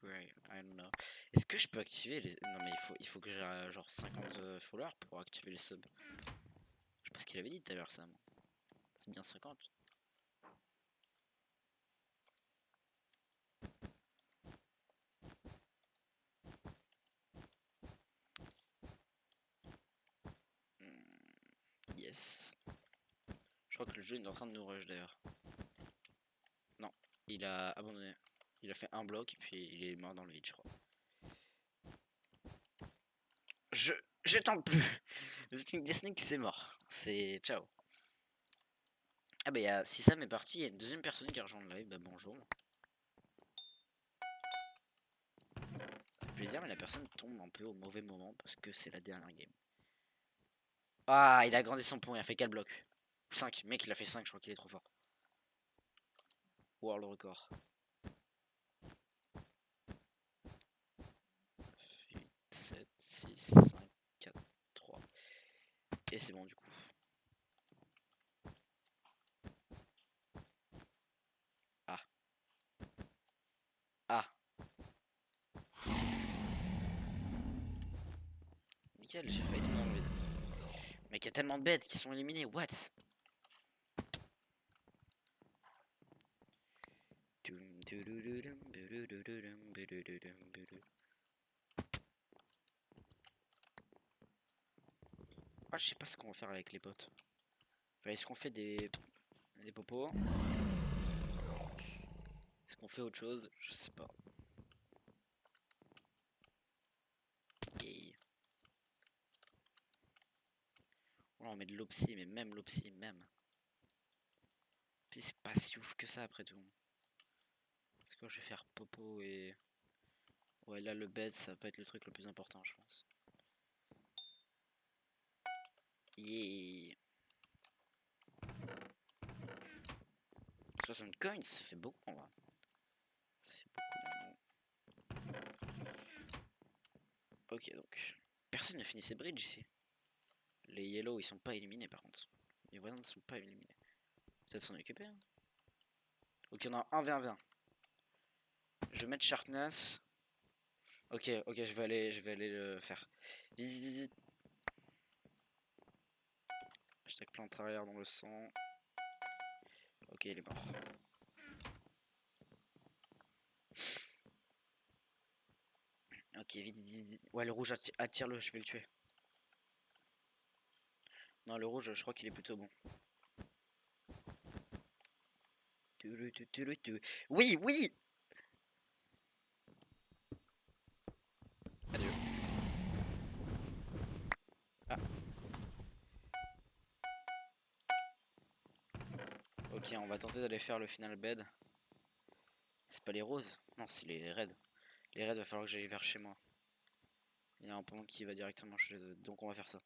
I don't know. Est-ce que je peux activer les... Non mais il faut que j'ai genre 50 followers pour activer les subs. Je sais pas ce qu'il avait dit tout à l'heure ça. C'est bien 50. Yes. Je crois que le jeu est en train de nous rush d'ailleurs. Non, il a abandonné. Il a fait un bloc et puis il est mort dans le vide, je crois. Je, je tente plus. Le Sting Disney c'est mort. C'est ciao. Ah bah si Sam est parti, il y a une deuxième personne qui a rejoint le live. Bah bonjour. Ça fait plaisir, mais la personne tombe un peu au mauvais moment parce que c'est la dernière game. Ah, il a agrandi son pont, il a fait 4 blocs. 5, mec, il a fait 5, je crois qu'il est trop fort. World record. 8, 7, 6, 5, 4, 3. Et c'est bon du coup. Ah. Ah. Nickel, j'ai failli tomber dans le vide. Mec, il y a tellement de bêtes qui sont éliminées, what? Ah, je sais pas ce qu'on va faire avec les potes. Enfin, est-ce qu'on fait des popos? Est-ce qu'on fait autre chose? Je sais pas. Ok. Voilà, on met de l'opsy, mais même l'opsy, même. Puis c'est pas si ouf que ça après tout. Parce que je vais faire popo et... Ouais, là le bed, ça va pas être le truc le plus important, je pense. Yeah. 60 coins, ça fait beaucoup en vrai. Ça fait beaucoup maintenant. Ok, donc. Personne n'a fini ses bridges ici. Les yellow, ils sont pas éliminés par contre. Les voisins ne sont pas éliminés. Peut-être s'en occuper. Hein. Ok, on a un v1v1. Je vais mettre Sharpness. Ok, je vais aller le faire. Vite, vite, vite. Hashtag plante arrière dans le sang. Ok, il est mort. Ok, vite, vite, vite. Ouais, le rouge attire-le, je vais le tuer. Non, le rouge, je crois qu'il est plutôt bon. Oui, oui. Adieu. Ah. Ok, on va tenter d'aller faire le final bed. C'est pas les roses? Non, c'est les raids. Les raids, va falloir que j'aille vers chez moi. Il y a un pont qui va directement chez eux, donc on va faire ça.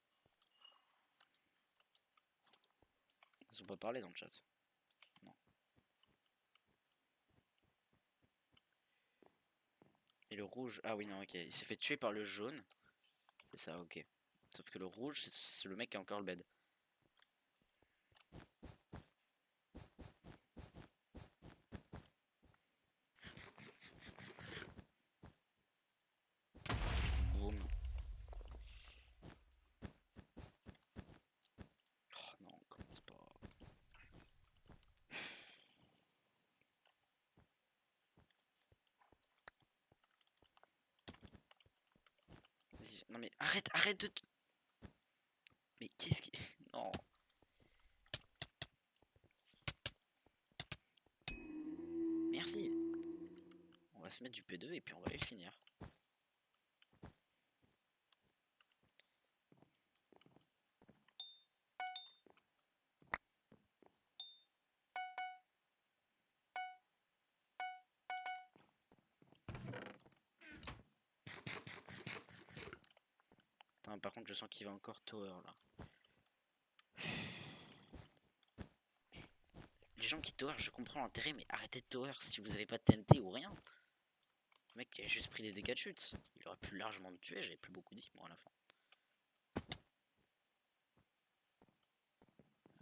Ils ont pas parlé dans le chat. Non. Et le rouge, ah oui, non, ok. Il s'est fait tuer par le jaune. C'est ça, ok. Sauf que le rouge, c'est le mec qui a encore le bed. Boum. Oh non, commence pas. Vas-y, non mais arrête, arrête de... Mais qu'est-ce qui... Non. Merci. On va se mettre du P2 et puis on va aller le finir. Attends, par contre, je sens qu'il va encore tower là. Les gens qui tower, je comprends l'intérêt, mais arrêtez de tower si vous avez pas de TNT ou rien. Le mec il a juste pris des dégâts de chute. Il aurait pu largement me tuer, j'avais plus beaucoup dit moi à la fin.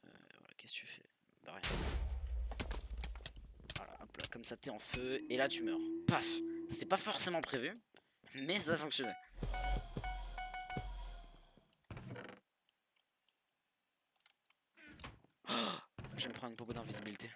Voilà, qu'est-ce que tu fais? Bah rien. Voilà, hop là, comme ça t'es en feu, et là tu meurs. Paf! C'était pas forcément prévu, mais ça a fonctionné. Oh, je vais me prendre une popo d'invisibilité.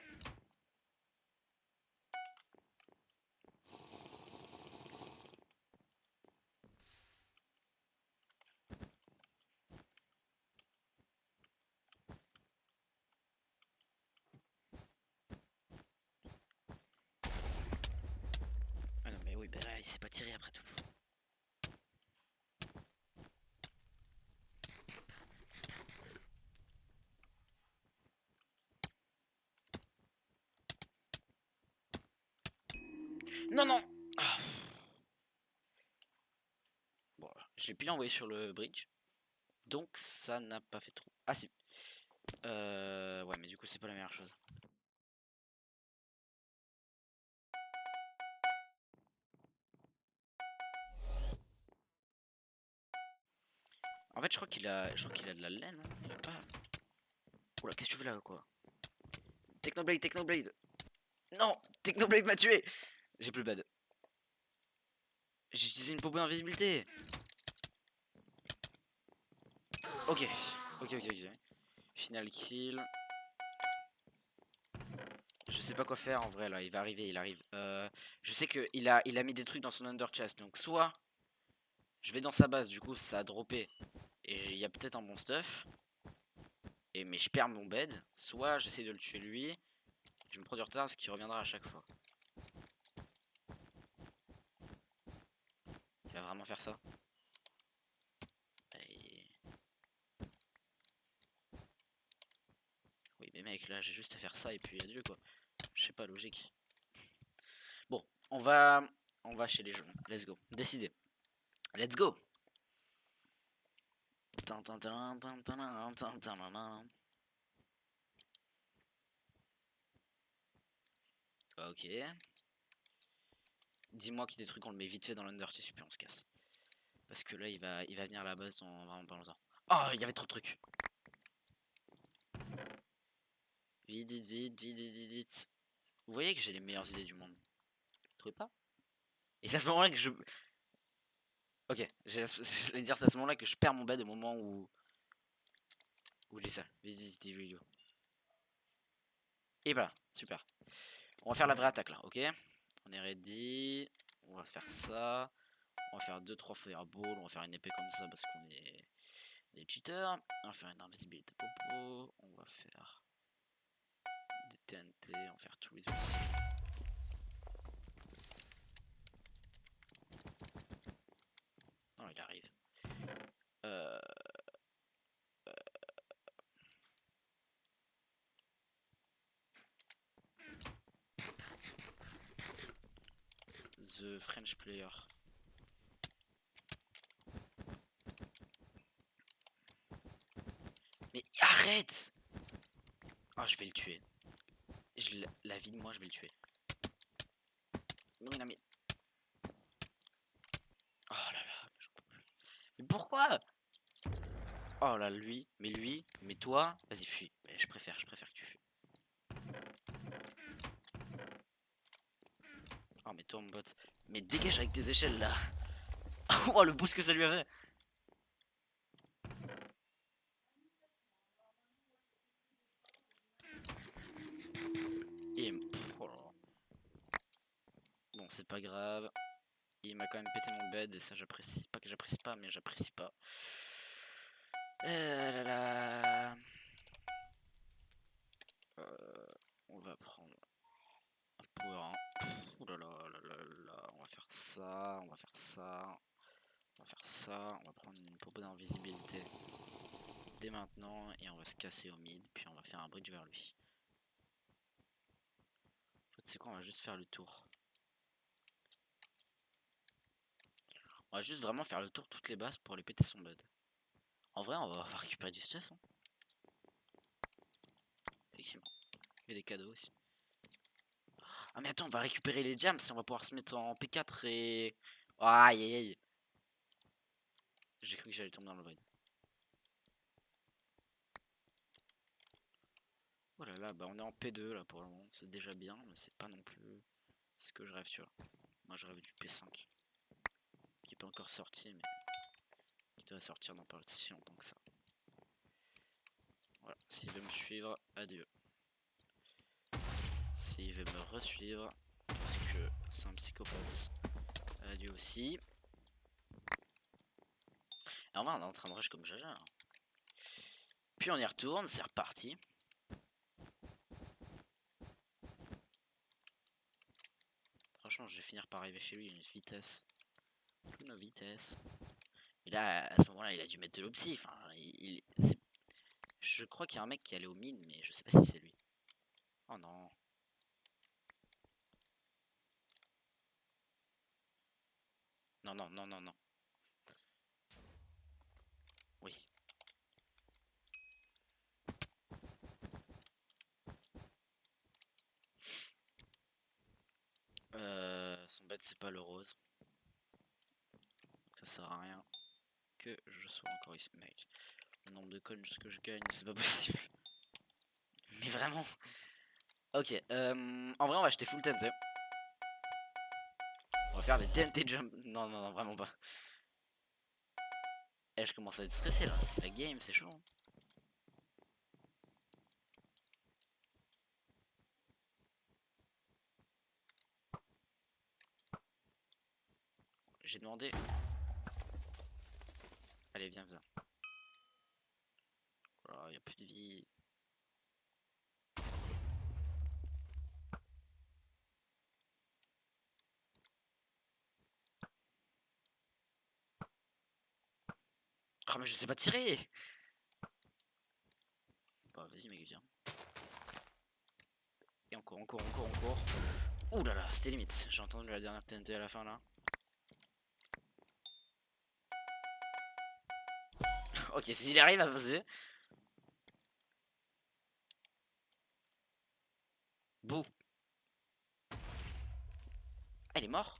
Ah non mais oui, bah là il s'est pas tiré après tout. Non non ah. Bon, je l'ai pile envoyé sur le bridge. Donc ça n'a pas fait trop. Ah si. Ouais mais du coup c'est pas la meilleure chose. En fait je crois qu'il a de la laine, hein. Il a pas. Oula, qu'est-ce que tu fais là quoi? Technoblade, Technoblade. Non, Technoblade m'a tué. J'ai plus le bad. J'ai utilisé une popo d'invisibilité. Ok, ok. Final kill. Je sais pas quoi faire en vrai là, il va arriver, il arrive. Je sais que il a mis des trucs dans son under chest, donc soit je vais dans sa base, du coup ça a droppé et il y a peut-être un bon stuff. Mais je perds mon bed, soit j'essaie de le tuer lui, je me prends du retard, ce qui reviendra à chaque fois. Il va vraiment faire ça? Et... Oui mais mec là j'ai juste à faire ça et puis adieu quoi. Je sais pas, logique. Bon, on va chez les jeunes. Let's go. Décidez. Let's go. Ok. Dis-moi qu'il y a des trucs, on le met vite fait dans l'underty, super, on se casse. Parce que là, il va venir à la base dans vraiment pas longtemps. Oh, il y avait trop de trucs. Vite. Vous voyez que j'ai les meilleures idées du monde. Vous trouvez pas? Et c'est à ce moment-là que je... Ok, j'allais dire c'est à ce moment-là que je perds mon bed au moment où... Où j'ai ça. Vite. Et voilà, super. On va faire la vraie attaque là, ok? On est ready. On va faire ça. On va faire 2-3 fireballs. On va faire une épée comme ça parce qu'on est... des cheaters. On va faire une invisibilité popo. On va faire des TNT. On va faire tous les outils. Non, il arrive. The French player. Mais arrête! Oh, je vais le tuer. La vie de moi, je vais le tuer. Mais non, mais... Oh là là, je peux plus. Mais pourquoi? Oh là, lui, mais toi, vas-y, fuis. Mais je préfère que tu fuis. Oh, mais toi, mon pote, mais dégage avec tes échelles là. Oh, le boost que ça lui a fait. Et... oh là là. Bon, c'est pas grave. Il m'a quand même pété mon bed et ça, j'apprécie. Pas que j'apprécie pas, mais j'apprécie pas. Là là. On va prendre un power 1. Ouh là là là là là. On va faire ça, on va faire ça. On va faire ça. On va prendre une popo d'invisibilité dès maintenant et on va se casser au mid. Puis on va faire un bridge vers lui. En fait, c'est quoi? On va juste faire le tour. On va juste vraiment faire le tour toutes les bases pour les péter son bud. En vrai, on va récupérer du stuff. Hein. Effectivement. Et des cadeaux aussi. Ah mais attends, on va récupérer les jams si on va pouvoir se mettre en P4 et... Oh, aïe aïe aïe. J'ai cru que j'allais tomber dans le void. Oh là là, bah on est en P2 là pour le moment, c'est déjà bien, mais c'est pas non plus ce que je rêve, tu vois. Moi je rêve du P5, qui est pas encore sorti, mais qui doit sortir dans pas si longtemps que ça. Voilà, s'il veut me suivre, adieu. S'il veut me resuivre, parce que c'est un psychopathe, adieu aussi. Et en vrai, on est en train de rush comme Jaja. Hein. Puis on y retourne, c'est reparti. Franchement, je vais finir par arriver chez lui, une vitesse. Une vitesse. Et là, à ce moment-là, il a dû mettre de l'opti. Enfin, je crois qu'il y a un mec qui allait au mid, mais je sais pas si c'est lui. Oh non. Non, non, non, non, non. Oui. Son bête, c'est pas le rose. Ça sert à rien que je sois encore ici, mec. Le nombre de coins que je gagne, c'est pas possible. Mais vraiment. Ok, en vrai, on va acheter full TNT. On va faire des TNT jump. Non, non, non, vraiment pas. Eh, je commence à être stressé là. C'est la game, c'est chaud. Hein. J'ai demandé. Allez, viens, viens. Voilà, il y a plus de vie. Oh, mais je sais pas tirer. Bah, vas-y, mec, viens. Et encore, encore, encore, encore. Ouh là là, c'était limite. J'ai entendu la dernière TNT à la fin là. Ok, s'il arrive à passer. Bouh. Ah, il est mort.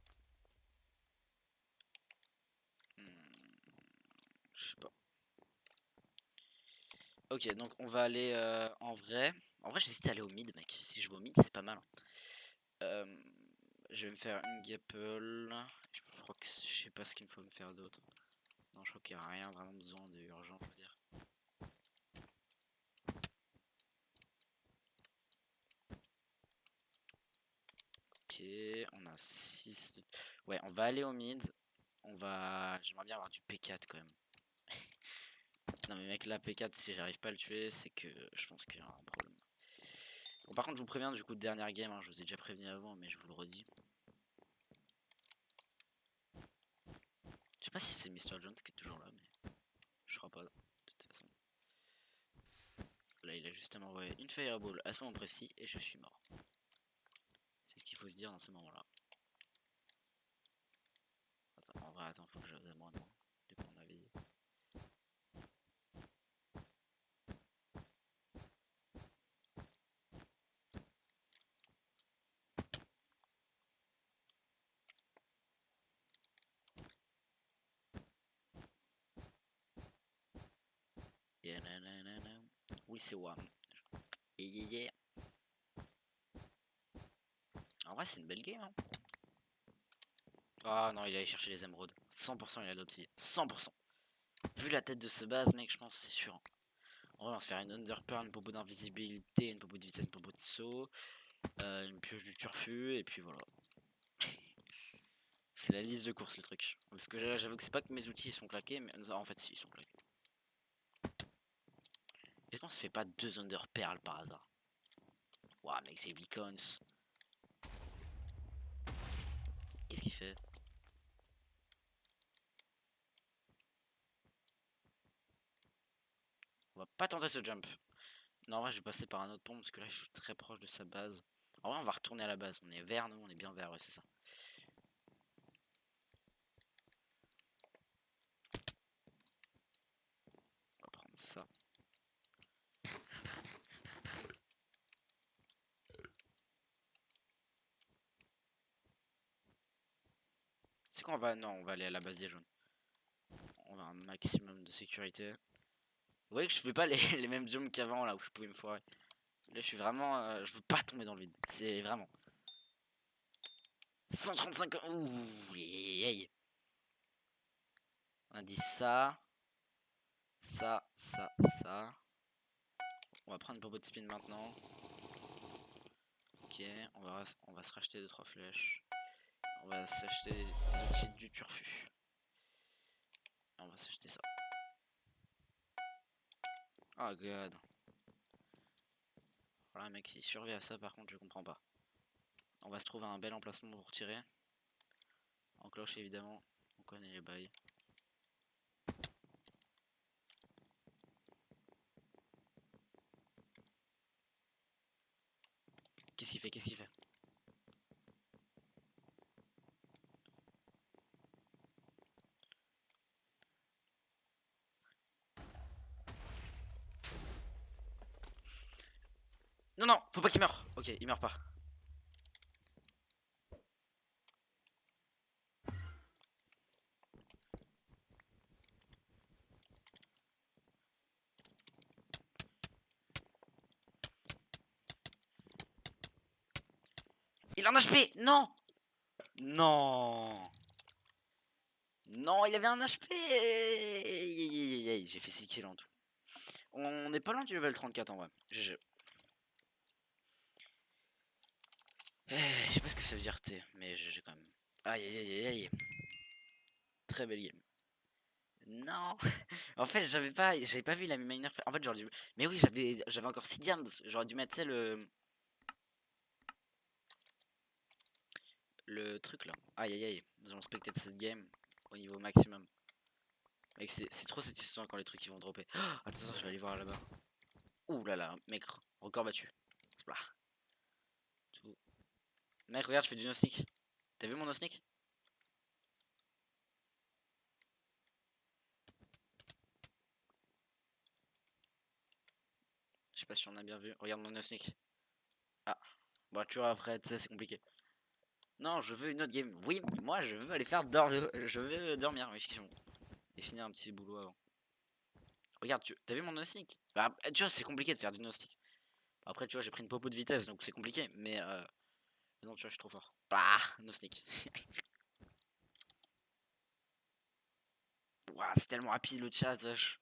Je sais pas. Ok, donc on va aller en vrai. En vrai, j'hésite à aller au mid, mec. Si je vais au mid, c'est pas mal. Je vais me faire une gapple. Je crois que je sais pas ce qu'il me faut me faire d'autre. Non, je crois qu'il n'y a rien vraiment besoin de urgent, je veux dire. Ok, on a 6. Ouais, on va aller au mid. On va. J'aimerais bien avoir du P4 quand même. Non mais mec, là P4, si j'arrive pas à le tuer, c'est que je pense qu'il y a un problème. Bon, par contre, je vous préviens du coup de dernière game, hein, je vous ai déjà prévenu avant, mais je vous le redis. Je sais pas si c'est Mr. Jones qui est toujours là, mais je crois pas, de toute façon. Là, il a justement envoyé une fireball à ce moment précis et je suis mort. C'est ce qu'il faut se dire dans ces moments-là. Attends, en vrai, attends, faut que je demande de mon avis. Oui, c'est WAM. Yeah. En vrai, c'est une belle game. Hein. Ah non, il allait chercher les émeraudes. 100% il a l'opti. 100%. Vu la tête de ce base, mec, je pense c'est sûr. En vrai, on va se faire une underpearl, une popo d'invisibilité, une popo de vitesse, une popo de saut, une pioche du turfu, et puis voilà. C'est la liste de courses le truc. Parce que j'avoue que c'est pas que mes outils sont claqués, mais non, en fait, si, ils sont claqués. Est-ce qu'on se fait pas 2 underpearl par hasard? Ouah, mec, c'est beacons. Qu'est-ce qu'il fait? On va pas tenter ce jump. Non, en vrai, je vais passer par un autre pont parce que là, je suis très proche de sa base. En vrai, on va retourner à la base. On est vert, nous, on est bien vert, ouais, c'est ça. On va prendre ça. C'est quoi, on va... Non, on va aller à la base des jaunes. On a un maximum de sécurité. Vous voyez que je fais pas les, les mêmes jumps qu'avant, là, où je pouvais me foirer. Là, je suis vraiment... je veux pas tomber dans le vide. C'est vraiment... 135... Ouh, yeah. On a dit ça. Ça, ça, ça. On va prendre une popo de spin maintenant. Ok, on va se racheter 2-3 flèches. On va s'acheter des outils du turfu. On va s'acheter ça. Oh god. Voilà mec, s'il survit à ça par contre je comprends pas. On va se trouver un bel emplacement pour tirer. En cloche évidemment. On connaît les bails. Qu'est-ce qu'il fait? Qu'est-ce qu'il fait? Non non, faut pas qu'il meure. Ok, il meurt pas. Il a un HP. Non. Non. Non, il avait un HP. J'ai fait 6 kills en tout. On n'est pas loin du level 34 en vrai. GG. Je sais pas ce que ça veut dire T, mais GG quand même. Aïe aïe aïe aïe. Très belle game. Non. En fait, j'avais pas vu la miner. En fait, j'aurais dû. Mais oui, j'avais encore 6 diams. J'aurais dû mettre, tu sais, le truc là. Aïe aïe aïe. Nous allons spectater cette game au niveau maximum. Mec, c'est trop satisfaisant quand les trucs ils vont dropper. Oh, attends, je vais aller voir là-bas. Ouh là là, mec, record battu. Blah. Tout. Mec, regarde, je fais du no-sneak. T'as vu mon no-sneak? Je sais pas si on a bien vu. Regarde mon no-sneak. Ah, bon, tu vois, après, tu sais, c'est compliqué. Non, je veux une autre game. Oui, moi, je veux aller faire dormir. Je veux dormir, oui, et finir un petit boulot avant. Regarde, t'as vu mon no-sneak? Bah, tu vois, c'est compliqué de faire du no-sneak. Après, tu vois, j'ai pris une popo de vitesse, donc c'est compliqué, mais non, tu vois, je suis trop fort. Bah, no-sneak. Ouah, c'est tellement rapide le chat, wesh.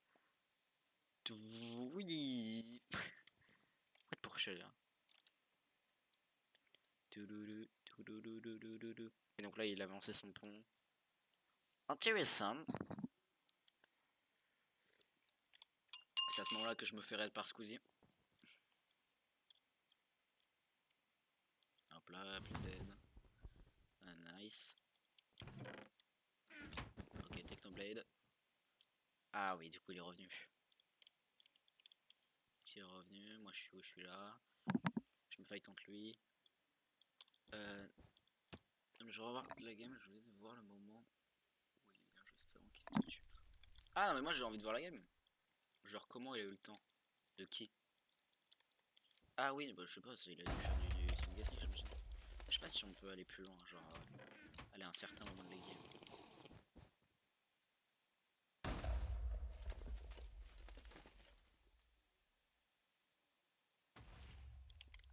Oui. Pourquoi je suis là? Et donc là, il a avancé son pont. Intéressant. à ce moment-là que je me fais raid par Squeezie. Hop là, plus dead. Ah, nice. Ok, Technoblade. Ah oui, du coup il est revenu. Il est revenu, moi je suis où? Je suis là. Je me fight contre lui. Je vais revoir la game, je vais voir le moment où il vient juste avant qu'il te tue. Ah non mais moi j'ai envie de voir la game. Genre comment il a eu le temps? De qui? Ah oui, bah je sais pas, il a dû faire du Sling Gassing, j'imagine. Je sais pas si on peut aller plus loin, genre aller à un certain moment de la game.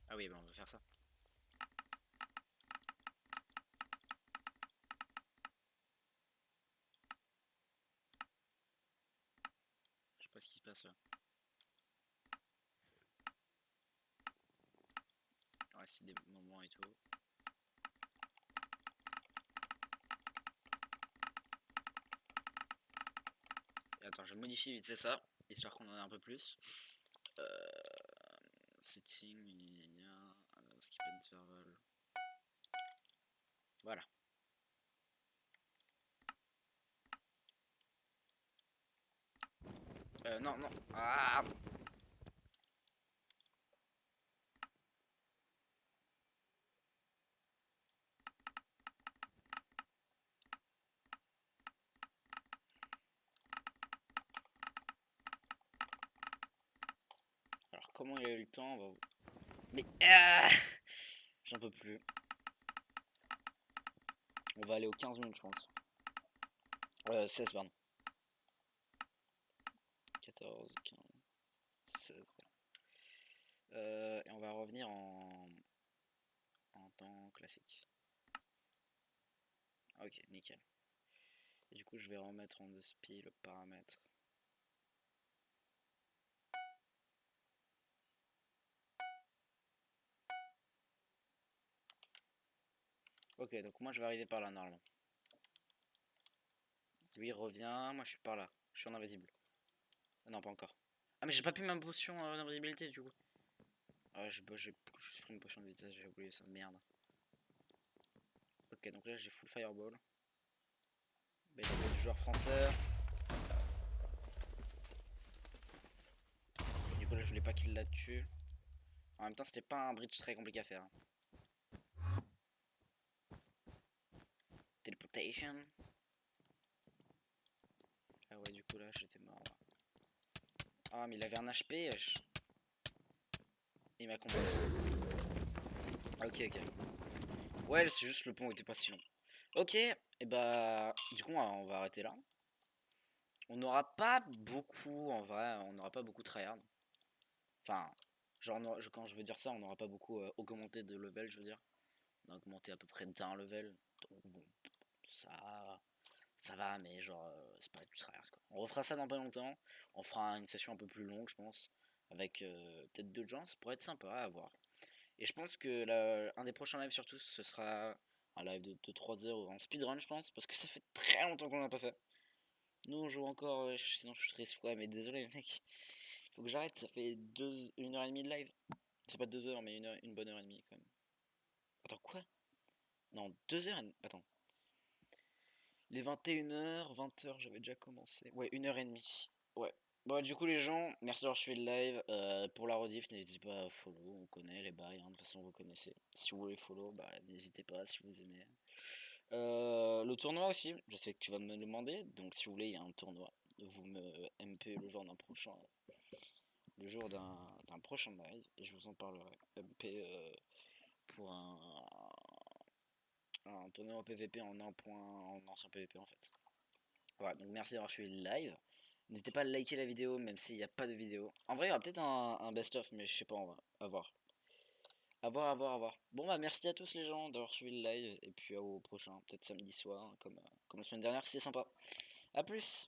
Ah oui, bah on va faire ça. Je sais pas ce qui se passe là. Ouais, c'est des moments et tout. Et attends, je modifie vite fait ça, histoire qu'on en ait un peu plus. Setting, skip interval. Voilà. Non, non. Ah! Alors, comment il a eu le temps? Mais j'en peux plus. On va aller aux 15 minutes, je pense. 16, pardon. 14, 15, 16. Et on va revenir en temps classique. Ok, nickel. Et du coup, je vais remettre en spi le paramètre. Ok, donc moi je vais arriver par là normalement. Lui revient, moi je suis par là. Je suis en invisible. Ah non, pas encore. Ah, mais j'ai pas pu ma potion d'invisibilité du coup. Ah, j'ai pris une potion de vitesse, j'ai oublié ça, merde. Ok, donc là j'ai full fireball. C'est du joueur français. Du coup là je voulais pas qu'il la tue. En même temps c'était pas un bridge très compliqué à faire. Teleportation. Ah ouais, du coup là j'étais mort là. Ah mais il avait un HP. Il m'a combattu. Ah, ok, ok. Ouais, c'est juste le pont était pas si long. Ok, et bah du coup on va arrêter là. On n'aura pas beaucoup en vrai, on n'aura pas beaucoup tryhard. Enfin, genre quand je veux dire ça, on n'aura pas beaucoup augmenté de level, je veux dire. On a augmenté à peu près d'un level. Donc bon, ça va, mais genre c'est pas du tryhard quoi. On refera ça dans pas longtemps. On fera une session un peu plus longue, je pense, avec peut-être 2 gens, ça pourrait être sympa à voir. Et je pense que un des prochains lives surtout, ce sera un live de 3 heures en speedrun, je pense, parce que ça fait très longtemps qu'on l'a pas fait. Nous on joue encore, sinon je serais sous. Ouais, mais désolé mec, faut que j'arrête, ça fait 1h30 de live. C'est pas 2 heures, mais une bonne heure et demie quand même. Attends, quoi? Non, 2 heures. Attends. Les 21h, 20h, j'avais déjà commencé. Ouais, 1h30. Ouais. Bon, du coup, les gens, merci d'avoir suivi le live. Pour la rediff, n'hésitez pas à follow. On connaît les bails, hein, de toute façon, vous connaissez. Si vous voulez follow, bah, n'hésitez pas si vous aimez. Le tournoi aussi, je sais que tu vas me le demander. Donc, si vous voulez, il y a un tournoi. Vous me MP le jour d'un prochain. Le jour d'un prochain live. Et je vous en parlerai. MP pour un tournoi en PVP en 1 point en ancien PVP en fait. Voilà, donc merci d'avoir suivi le live. N'hésitez pas à liker la vidéo même s'il n'y a pas de vidéo. En vrai il y aura peut-être un best-of mais je sais pas, on va à voir. À voir, à voir, à voir. Bon bah merci à tous les gens d'avoir suivi le live et puis au prochain, peut-être samedi soir comme la semaine dernière, c'est sympa. A plus.